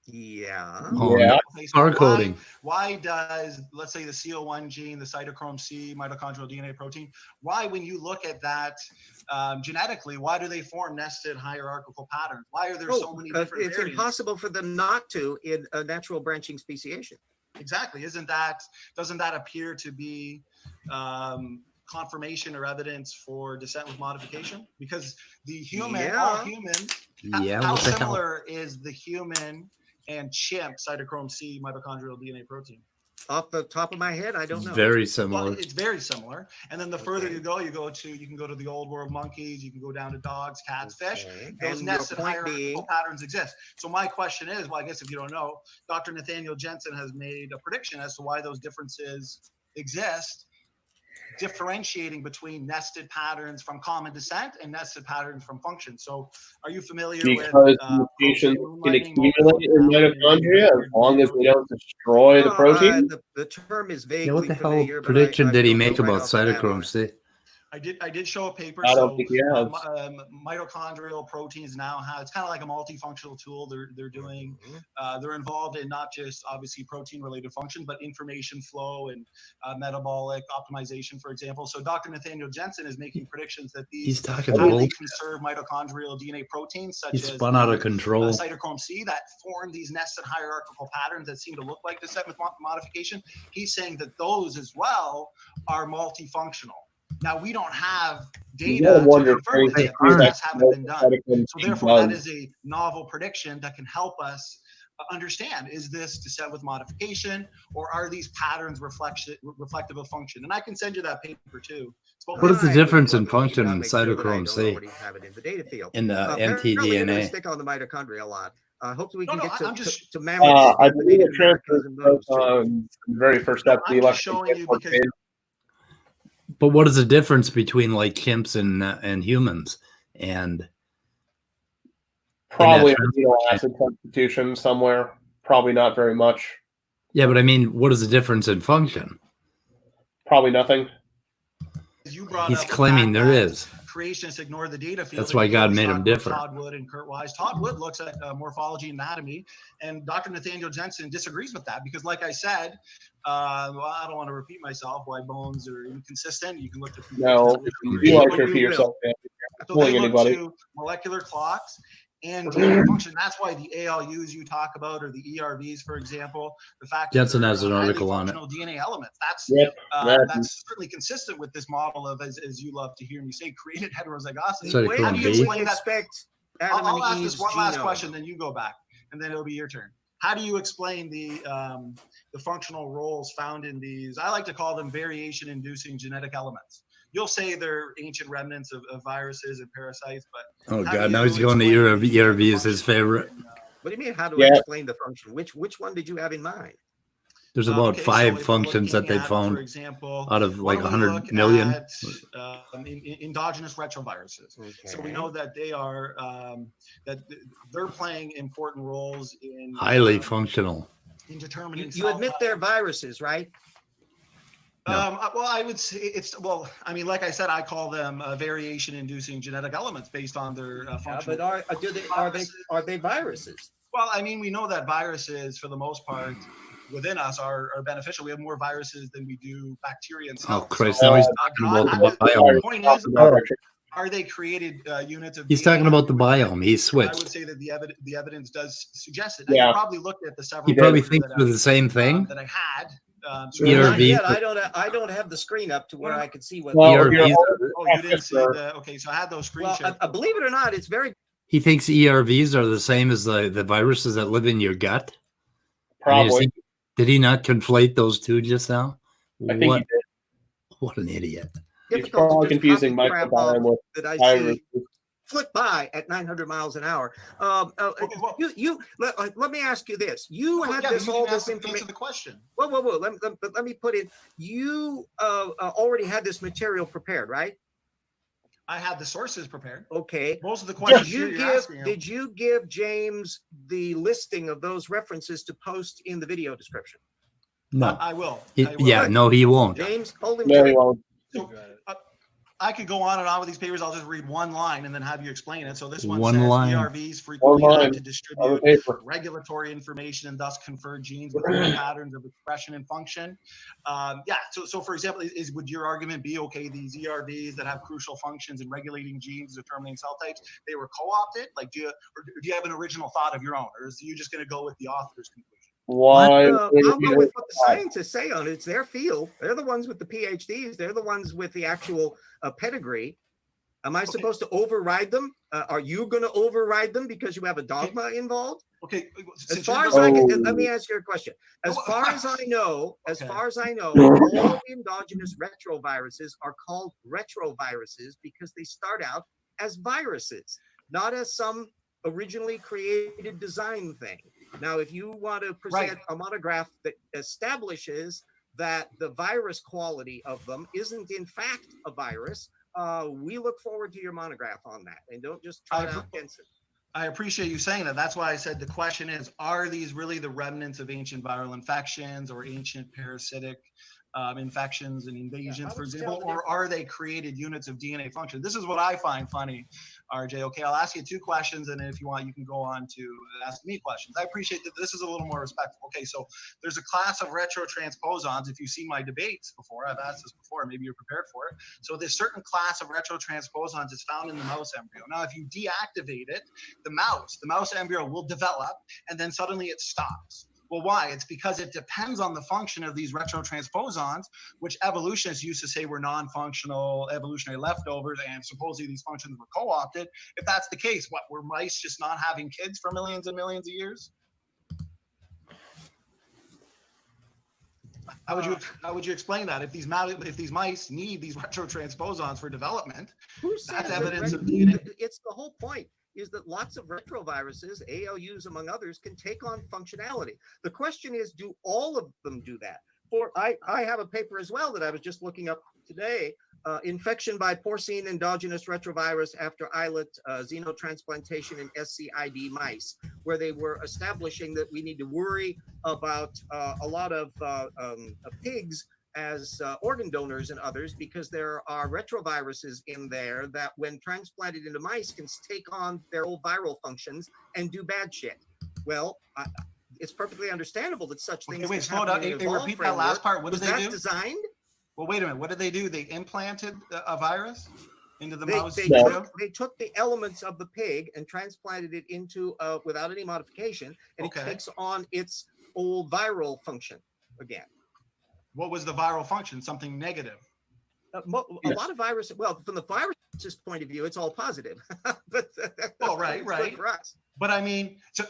E: Yeah.
A: Oh,
B: Yeah.
F: Okay, so
A: Barcoding.
F: why does, let's say, the CO1 gene, the cytochrome C, mitochondrial DNA protein, why, when you look at that genetically, why do they form nested hierarchical patterns? Why are there so many different
E: It's
F: variants?
E: impossible for them not to in a natural branching speciation.
F: Exactly. Doesn't that appear to be confirmation or evidence for descent with modification? Because the human, all humans, how
A: what the hell?
F: similar is the human and chimp cytochrome C mitochondrial DNA protein?
E: Off the top of my head, I don't know.
A: Very similar.
F: Well, it's very similar. And then the further you go, you can go to the old world monkeys, you can go down to dogs, cats, fish. Those
E: And
F: nested
E: your point
F: hierarchical patterns exist. So my question is, well, I guess if you don't know, Dr. Nathaniel Jensen has made a prediction as to why those differences exist, differentiating between nested patterns from common descent and nested patterns from function. So are you familiar with
B: mutations can accumulate in mitochondria as long as they don't destroy the protein?
E: The term is vaguely
A: Yeah, what the hell
E: familiar, but
A: prediction
E: I
A: did he
E: don't know
A: make
E: right
A: about
E: off the bat on
A: cytochrome
E: it.
A: C?
F: I did show a paper.
B: I don't think he has.
F: Mitochondrial proteins now have, it's kind of like a multifunctional tool. They're doing, they're involved in not just obviously protein related function, but information flow and metabolic optimization, for example. So Dr. Nathaniel Jensen is making predictions that these
A: He's talking
F: highly
A: bull.
F: conserved mitochondrial DNA proteins, such
A: He's
F: as
A: spun out of control.
F: cytochrome C, that form these nested hierarchical patterns that seem to look like descent with modification. He's saying that those as well are multifunctional. Now, we don't have data to confirm this yet. These tests haven't been done. So therefore, that is a novel prediction that can help us understand, is this descent with modification, or are these patterns reflective of function? And I can send you that paper too.
A: What is the difference in function in cytochrome C in the
E: Apparently we're gonna
A: mtDNA?
E: stick on the mitochondria a lot. Hopefully we
F: No,
E: can
F: no,
E: get
F: I'm just-
E: to mammoths.
B: I
E: the
B: believe
E: Native
B: it transfers
E: Americans and those too.
B: the very first step of the
F: I'm just
B: election.
F: showing you because
A: But what is the difference between like chimps and humans? And
B: Probably amino acid substitution somewhere. Probably not very much.
A: yeah, but I mean, what is the difference in function?
B: Probably nothing.
F: You brought
A: He's
F: up the
A: claiming
F: fact
A: there
F: that
A: is.
F: creationists ignore the data field.
A: That's why God made him
F: him
A: different.
F: Todd Wood and Kurt Wise. Todd Wood looks at morphology and anatomy, and Dr. Nathaniel Jensen disagrees with that because, like I said, well, I don't want to repeat myself. Why bones are inconsistent? You can look at
B: No, you like to repeat yourself.
F: So they look to molecular clocks and DNA function. That's why the ALUs you talk about, or the ERVs, for example, the fact
A: Jensen
F: that
A: has an article on it.
F: DNA elements. That's certainly consistent with this model of, as you love to hear me say, created heterozygosity.
A: So
E: Where do you expect Adam
F: I'll
E: and
F: ask
E: Eve's
F: this one last
E: genome?
F: question, then you go back, and then it'll be your turn. How do you explain the functional roles found in these? I like to call them variation-inducing genetic elements. You'll say they're ancient remnants of viruses and parasites, but
A: oh god, now he's going to ERV is his favorite.
E: What do you mean? How do I explain the function? Which one did you have in mind?
A: There's about 5 functions that they found,
F: for example,
A: out of like 100 million.
F: Endogenous retroviruses. Okay. So we know that they are that they're playing important roles in
A: highly functional
F: in determining.
E: You admit they're viruses, right?
F: No. Well, I would say I mean, like I said, I call them variation-inducing genetic elements based on their function.
E: Yeah, but are they viruses?
F: Well, I mean, we know that viruses, for the most part, within us are beneficial. We have more viruses than we do bacteria and cells.
A: Oh, Christ! Now he's talking about the biome.
F: The point is, are they created units of?
A: He's talking about the biome. He switched.
F: I would say that the evidence does suggest it. Now, you probably looked at the several.
A: He probably thinks they're the same thing.
F: That I had.
A: ERV.
E: I don't have the screen up to where I can see what.
A: ERVs.
F: Oh, you didn't see the. Okay, so I had those screenshots.
E: Well, believe it or not, it's very.
A: He thinks ERVs are the same as the viruses that live in your gut.
B: Probably.
A: I mean, did he not conflate those two just now?
B: I think he did.
A: What an idiot!
B: It's probably confusing microbiome with viruses.
E: Flick by at 900 miles an hour. Let me ask you this: you had all this information.
F: The question.
E: Whoa! Let me put in. You already had this material prepared, right?
F: I had the sources prepared.
E: Okay.
F: Most of the questions
E: did you give James the listing of those references to post in the video description?
A: No,
F: I will.
A: Yeah, no, he won't.
E: James, hold him.
B: No, he won't.
F: So, I could go on and on with these papers. I'll just read one line and then have you explain it. So this one
A: One
F: says
A: line.
F: ERVs frequently have to distribute regulatory information and thus confer genes with patterns of expression and function. So for example, would your argument be, okay, these ERVs that have crucial functions in regulating genes, determining cell types, they were co-opted? Like, do you have an original thought of your own, or is you just going to go with the author's conclusion?
B: Why?
E: I'll go with what the scientists say on it. It's their field. They're the ones with the PhDs. They're the ones with the actual pedigree. Am I supposed to override them? Are you going to override them because you have a dogma involved?
F: Okay.
E: As far as I can, let me ask you a question. As far as I know, all endogenous retroviruses are called retroviruses because they start out as viruses, not as some originally created design thing. Now, if you want to present a monograph that establishes that the virus quality of them isn't in fact a virus, we look forward to your monograph on that, and don't just try to outfence it.
F: I appreciate you saying that. That's why I said the question is, are these really the remnants of ancient viral infections or ancient parasitic infections and invasions, for example, or are they created units of DNA function? This is what I find funny, RJ. Okay, I'll ask you 2 questions, and then if you want, you can go on to ask me questions. I appreciate that this is a little more respectful. Okay, so there's a class of retrotransposons. If you've seen my debates before, I've asked this before, maybe you're prepared for it. So this certain class of retrotransposons is found in the mouse embryo. Now, if you deactivate it, the mouse embryo will develop, and then suddenly it stops. Well, why? It's because it depends on the function of these retrotransposons, which evolutionists used to say were non-functional evolutionary leftovers, and supposedly these functions were co-opted. If that's the case, what, were mice just not having kids for millions and millions of years? How would you explain that? If these mice need these retrotransposons for development, that's evidence of DNA.
E: It's the whole point. Is that lots of retroviruses, ALUs among others, can take on functionality. The question is, do all of them do that? I have a paper as well that I was just looking up today infection by porcine endogenous retrovirus after islet xenotransplantation in SCID mice, where they were establishing that we need to worry about a lot of pigs as organ donors and others, because there are retroviruses in there that when transplanted into mice can take on their old viral functions and do bad shit. Well, it's perfectly understandable that such things
F: Wait,
E: can
F: slow
E: happen
F: down.
E: in
F: Hey,
E: an evolved
F: repeat that last
E: framework.
F: part. What
E: Was
F: did they
E: that
F: do?
E: designed?
F: Well, wait a minute. What did they do? They implanted a virus into the
E: They,
F: mouse.
E: they,
B: No.
E: took, they took the elements of the pig and transplanted it into without any modification, and
F: Okay.
E: it takes on its old viral function again.
F: What was the viral function? Something negative.
E: A
B: Yes.
E: lot of viruses, well, from the virus's point of view, it's all positive. But
F: Well, right,
E: it's good
F: right.
E: for us.
F: But I mean, so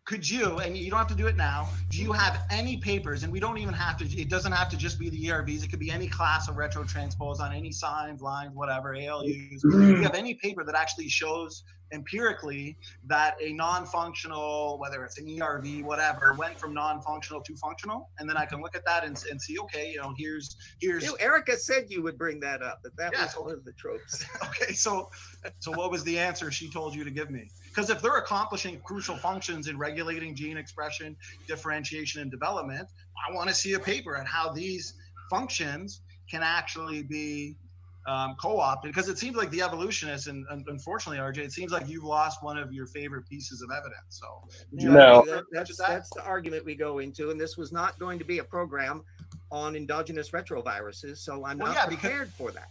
F: could you, and you don't have to do it now, do you have any papers, and we don't even have to, it doesn't have to just be the ERVs, it could be any class of retro-transpose on any signs, lines, whatever, ALUs. Do you have any paper that actually shows empirically that a non-functional, whether it's an ERV, whatever, went from non-functional to functional? And then I can look at that and see, okay, here's.
E: Erica said you would bring that up, that
F: Yeah,
E: was one of the tropes.
F: Okay, so what was the answer she told you to give me? Because if they're accomplishing crucial functions in regulating gene expression, differentiation, and development, I want to see a paper on how these functions can actually be co-opted. Because it seems like the evolutionists, and unfortunately, RJ, it seems like you've lost one of your favorite pieces of evidence. So would you
B: No.
E: That's the argument we go into, and this was not going to be a program on endogenous retroviruses, so I'm not prepared for that.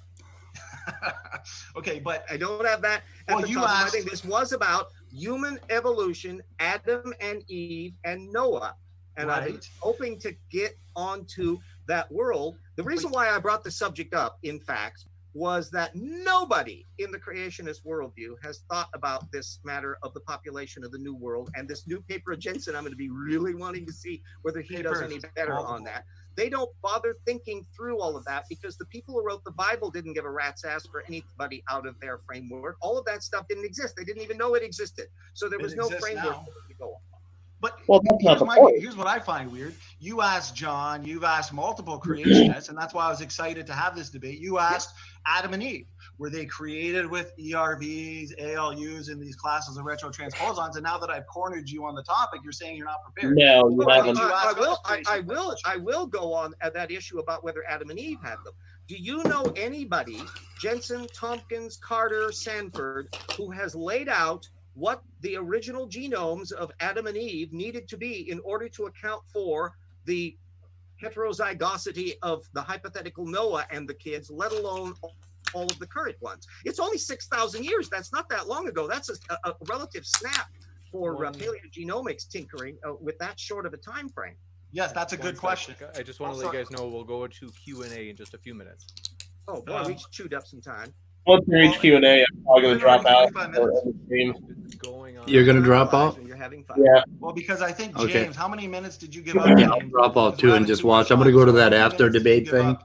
F: Okay, but
E: I don't have that at
F: Well,
E: the
F: you
E: top of my
F: asked-
E: thing. This was about human evolution, Adam and Eve and Noah. And I've been
F: Right.
E: hoping to get onto that world. The reason why I brought the subject up, in fact, was that nobody in the creationist worldview has thought about this matter of the population of the new world. And this new paper of Jensen, I'm going to be really wanting to see whether he does any better on that. They don't bother thinking through all of that because the people who wrote the Bible didn't give a rat's ass for anybody out of their framework. All of that stuff didn't exist. They didn't even know it existed. So there was no
F: exists
E: framework
F: now.
E: to go on.
F: But
B: Well, that's not the point.
F: here's what I find weird. You asked John, you've asked multiple creationists, and that's why I was excited to have this debate. You asked Adam and Eve, were they created with ERVs, ALUs, and these classes of retrotransposons? And now that I've cornered you on the topic, you're saying you're not prepared.
B: No, you
F: Why
B: haven't.
F: don't you ask us
E: I will go on at that issue about whether Adam and Eve had them. Do you know anybody, Jensen, Tompkins, Carter, Sanford, who has laid out what the original genomes of Adam and Eve needed to be in order to account for the heterozygosity of the hypothetical Noah and the kids, let alone all of the current ones? It's only 6,000 years. That's not that long ago. That's a relative snap for paleogenomics tinkering with that short of a time frame.
F: Yes, that's a good question.
D: I just want to let you guys know we'll go into Q&A in just a few minutes.
E: Oh boy, we chewed up some time.
B: Once we reach Q&A, I'm probably going to drop out.
F: 45
B: or
F: minutes.
B: end the stream.
D: It's going on.
A: You're gonna drop out?
E: You're having fun.
B: Yeah.
F: Well, because I think,
A: Okay.
F: James, how many minutes did you give up?
A: Yeah, I'll drop out too and just watch. I'm gonna go to that after debate thing.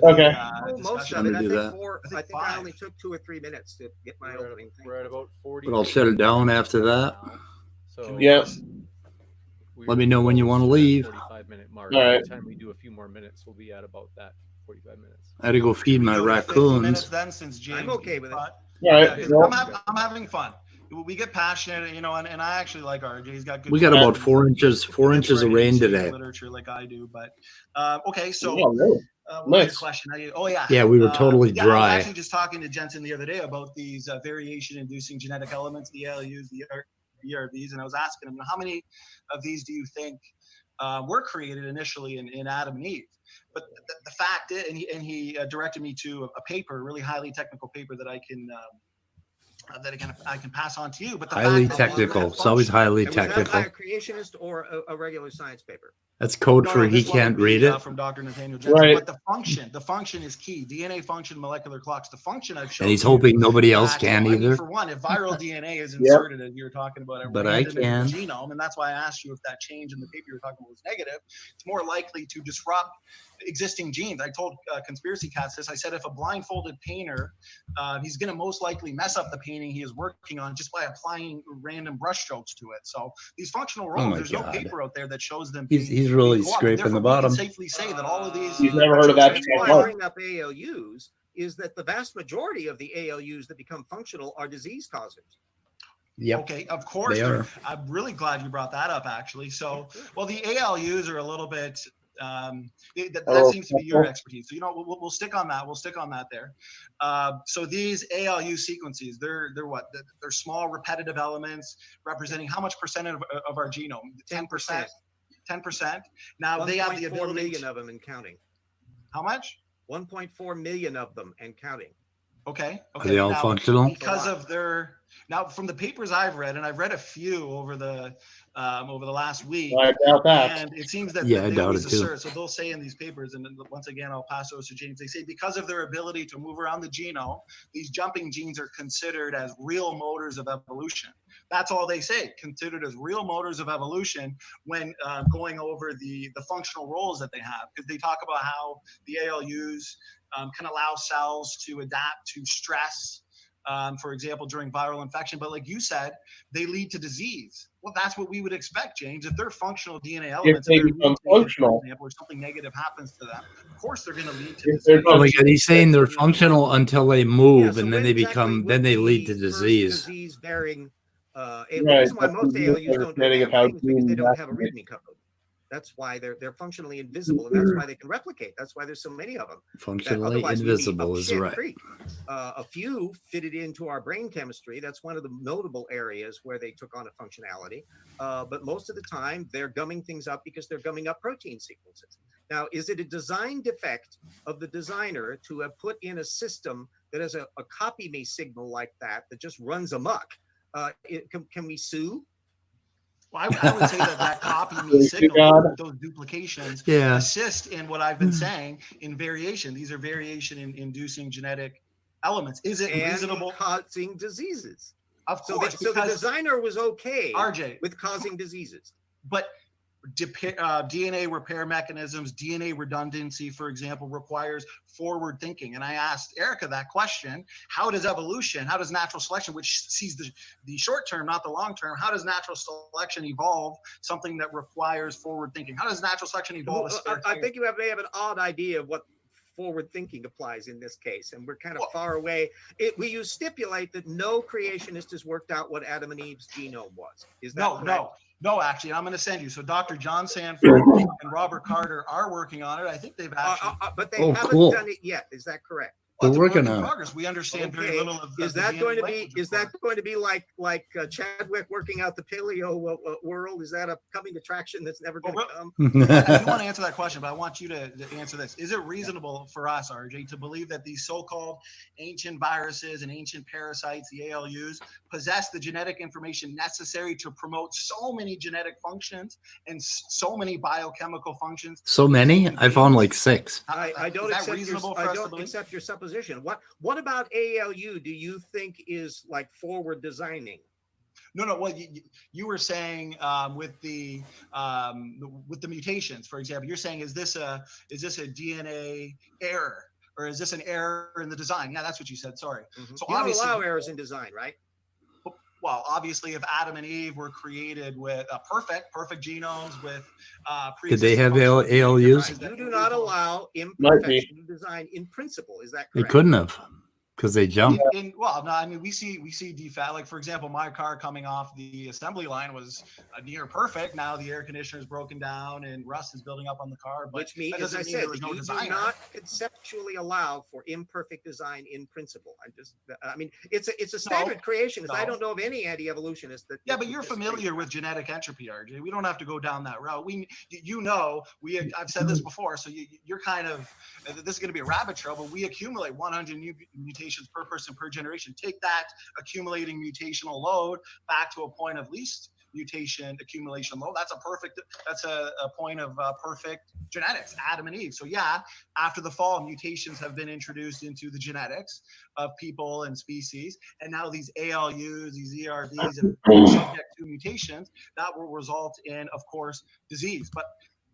B: Okay.
E: Most
A: I'm
E: of it.
A: gonna
E: I
A: do
E: think
A: that.
E: I think I only took 2 or 3 minutes to get my
D: We're
E: opening thing.
D: we're at about 40.
A: But I'll shut it down after that.
D: So
B: Yeah.
A: Let me know when you wanna leave.
D: 45-minute mark.
B: All right.
D: By the time we do a few more minutes, we'll be at about that 45 minutes.
A: I had to go feed my raccoons.
F: Then, since James,
E: I'm okay with it.
B: All right.
F: Yeah,
B: Well,
F: I'm having fun. We get passionate, and I actually like RJ. He's got good.
A: We got about
F: questions.
A: 4 inches of rain
F: He's into
A: today.
F: Literature like I do, but okay. So,
B: yeah, really.
F: what was your
B: Nice.
F: question? Oh yeah.
A: Yeah, we were totally
F: I was
A: dry.
F: actually just talking to Jensen the other day about these variation-inducing genetic elements, the ALUs, the ERVs, and I was asking him, how many of these do you think were created initially in Adam and Eve? But the fact is, and he directed me to a paper, a really highly technical paper that I can pass on to you. But the
A: Highly
F: fact that
A: technical.
F: that
A: It's always
F: function-
A: highly
E: And was that by
A: technical.
E: a creationist or a regular science paper?
A: That's code
F: No,
A: for
F: no,
A: he
F: this one
A: can't
F: would be,
A: read it.
F: from Dr. Nathaniel Jensen.
B: Right.
F: But the function is key. DNA function, molecular clocks. The function I've shown.
A: And he's
F: you
A: hoping nobody else
F: that,
A: can
F: I mean,
A: either.
F: For one, if viral DNA is inserted, as you were talking about, at
A: But I
F: random in the
A: can.
F: genome, and that's why I asked you if that change in the paper you were talking about was negative, it's more likely to disrupt existing genes. I told Conspiracy Cats this. I said if a blindfolded painter, he's going to most likely mess up the painting he is working on just by applying random brushstrokes to it. So these functional roles,
A: Oh my
F: there's
A: God.
F: no paper out there that shows them.
A: He's really
F: being co-opted.
A: scraping the
F: Therefore, we can
A: bottom.
F: safely say that all of these.
B: You've never heard of that
E: That's why I
B: before.
E: bring up ALUs is that the vast majority of the ALUs that become functional are disease causers.
A: Yep.
F: Okay, of course.
A: They are.
F: I'm really glad you brought that up, actually. So, well, the ALUs are a little bit, that seems to be your expertise. So, we'll stick on that. We'll stick on that there. So these ALU sequences, they're what? They're small repetitive elements representing how much percent of our genome? 10%. 10%. Now they have the ability.
E: 1.4 million of them and counting.
F: How much?
E: 1.4 million of them and counting.
F: Okay.
A: Are they all
F: now,
A: functional?
F: Because of their from the papers I've read, and I've read a few over the last week.
B: I doubt that.
F: And it seems that
A: Yeah, I
F: they
A: doubt
F: always
A: it too.
F: assert. So they'll say in these papers, and once again, I'll pass those to James. They say because of their ability to move around the genome, these jumping genes are considered as real motors of evolution. That's all they say, considered as real motors of evolution when going over the functional roles that they have. Because they talk about how the ALUs can allow cells to adapt to stress, for example, during viral infection. But like you said, they lead to disease. Well, that's what we would expect, James. If they're functional DNA elements,
B: they become functional,
F: for example, or something negative happens to them, of course they're going to lead to
B: If
F: disease.
B: they're
A: Like he's saying they're functional until they move, and then they become, then they lead to disease.
E: Disease bearing. The
B: Right,
E: reason why
B: that's
E: most
B: the
E: ALUs don't do
B: understanding of
E: bad
B: how
E: things because they
B: genes
E: don't have a
B: activate.
E: README code. That's why they're functionally invisible, and that's why they can replicate. That's why there's so many of them.
A: Functionally invisible is right.
E: A few fitted into our brain chemistry. That's one of the notable areas where they took on a functionality. But most of the time, they're gumming things up because they're gumming up protein sequences. Now, is it a design defect of the designer to have put in a system that has a copy me signal like that just runs amok? Can we sue?
F: Well, I would say that copy me signal, those duplications, assist in what I've been saying in variation. These are variation in inducing genetic elements. Is it reasonable?
E: Causing diseases.
F: Of course.
E: So the designer was okay,
F: RJ,
E: with causing diseases.
F: But DNA repair mechanisms, DNA redundancy, for example, requires forward thinking. And I asked Erica that question: how does natural selection, which sees the short term, not the long term, how does natural selection evolve something that requires forward thinking? How does natural selection evolve?
E: I think you may have an odd idea of what forward thinking applies in this case, and we're kind of far away. We use stipulate that no creationist has worked out what Adam and Eve's genome was. Is that correct?
F: No, actually, I'm going to send you. So Dr. John Sanford and Robert Carter are working on it. I think they've actually,
E: but they haven't done it yet. Is that correct?
A: They're working on
F: progress. We understand very little of.
E: Is that going to be like Chadwick working out the paleo world? Is that a coming attraction that's never going to come?
F: I do want to answer that question, but I want you to answer this. Is it reasonable for us, RJ, to believe that these so-called ancient viruses and ancient parasites, the ALUs, possess the genetic information necessary to promote so many genetic functions and so many biochemical functions?
A: So many? I found like 6.
E: I don't accept your supposition. What about ALU do you think is like forward designing?
F: No. Well, you were saying with the mutations, for example, you're saying is this a DNA error, or is this an error in the design? Yeah, that's what you said. Sorry.
E: Mm-hmm. So you don't allow errors in design, right?
F: Well, obviously, if Adam and Eve were created with perfect genomes with
A: did they have ALUs?
E: You do not allow imperfection in design in principle. Is that correct?
A: They couldn't have, because they jumped.
F: We see defect. Like, for example, my car coming off the assembly line was near perfect. Now the air conditioner is broken down and rust is building up on the car. But
E: which means, as I said, you do not conceptually allow for imperfect design in principle. It's a standard creationist. I don't know of any anti-evolutionist that.
F: Yeah, but you're familiar with genetic entropy, RJ. We don't have to go down that route. I've said this before, so you're kind of, this is going to be a rabbit trail, but we accumulate 100 new mutations per person per generation. Take that accumulating mutational load back to a point of least mutation accumulation load. That's a point of perfect genetics, Adam and Eve. So yeah, after the fall, mutations have been introduced into the genetics of people and species, and now these ALUs, these ERVs, and subject to mutations that will result in, of course, disease. But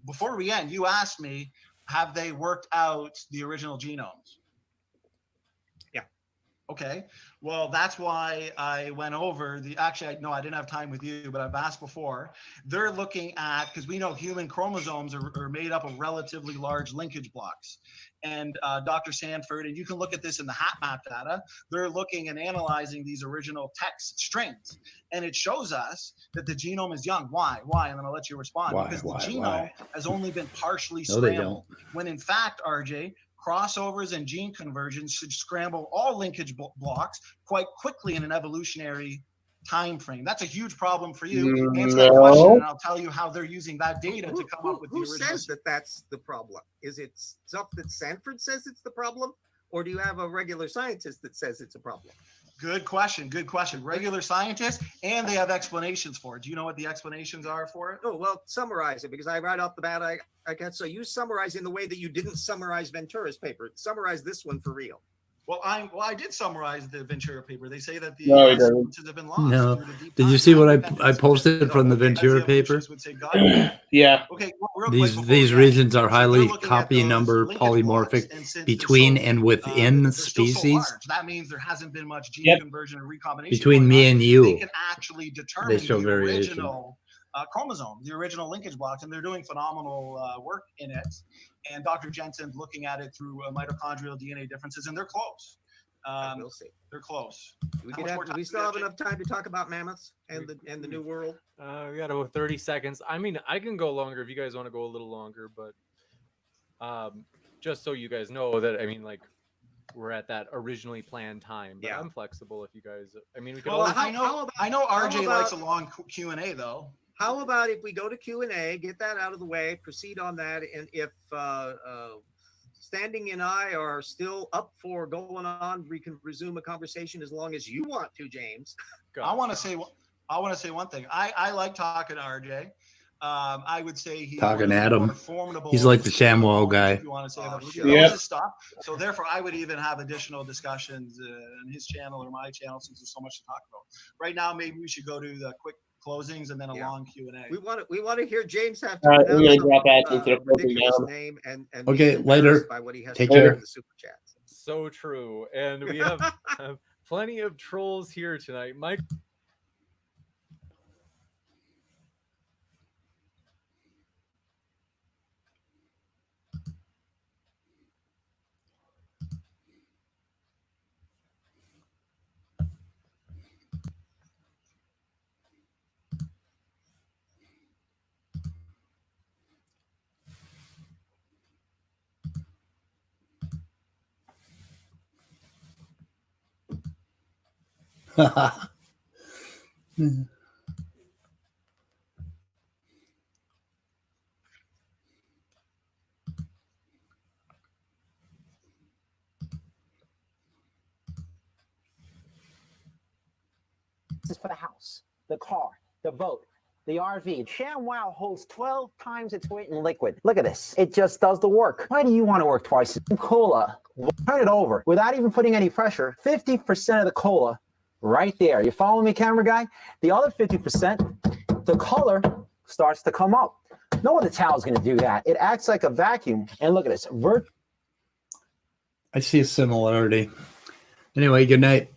F: before we end, you asked me, have they worked out the original genomes? Okay, well, that's why I went over the, actually, no, I didn't have time with you, but I've asked before. They're looking at, because we know human chromosomes are made up of relatively large linkage blocks. And Dr. Sanford, and you can look at this in the HapMap data, they're looking and analyzing these original text strings. And it shows us that the genome is young. Why? And then I'll let you respond. Because the genome has only been partially scrambled. When in fact, RJ, crossovers and gene conversions should scramble all linkage blocks quite quickly in an evolutionary time frame. That's a huge problem for you. Answer that question, and I'll tell you how they're using that data to come up with the original.
E: Who says that that's the problem? Is it stuff that Sanford says it's the problem, or do you have a regular scientist that says it's a problem?
F: Good question. Regular scientists, and they have explanations for it. Do you know what the explanations are for it?
E: Oh, well, summarize it, because right off the bat, I can't. So you summarize in the way that you didn't summarize Ventura's paper. Summarize this one for real.
F: Well, I did summarize the Ventura paper. They say that the
B: sequences
F: have been lost.
A: No. Did you see what I posted from the Ventura paper?
B: Yeah.
F: Okay.
A: These regions are highly copy number polymorphic between and within species.
F: That means there hasn't been much gene conversion or recombination.
A: Between me and you,
F: they can actually determine
A: they show
F: the
A: variation.
F: original chromosome, the original linkage blocks, and they're doing phenomenal work in it. And Dr. Jensen's looking at it through mitochondrial DNA differences, and they're close.
E: We'll see.
F: They're close.
E: We still have enough time to talk about mammoths and the New World.
D: We got about 30 seconds. I mean, I can go longer if you guys want to go a little longer, but just so you guys know that, I mean, like, we're at that originally planned time, but I'm flexible if you guys. I mean, we can.
F: Well, I know RJ likes a long Q&A though.
E: How about if we go to Q&A, get that out of the way, proceed on that, and if Standing and I are still up for going on, we can resume a conversation as long as you want to, James.
F: I want to say one thing. I like talking to RJ. I would say he's
A: talking at him. He's like the ShamWow guy.
F: If you want to say stuff. So therefore, I would even have additional discussions on his channel or my channel, since there's so much to talk about. Right now, maybe we should go to the quick closings and then a long Q&A.
E: We want to hear James have to
B: we're gonna drop that instead of
E: ridiculous name and
A: okay, later.
E: By what he has
A: Take
E: to
A: care.
E: in the super chats.
D: So true, and we have plenty of trolls here tonight. Mike.
H: This is for the house, the car, the boat, the RV. ShamWow holds 12 times its weight in liquid. Look at this. It just does the work. Why do you want to work twice? Cola, turn it over without even putting any pressure. 50% of the cola right there. You following me, camera guy? The other 50%, the color starts to come up. No other towel is going to do that. It acts like a vacuum. And look at this.
A: I see a similarity. Anyway, good night.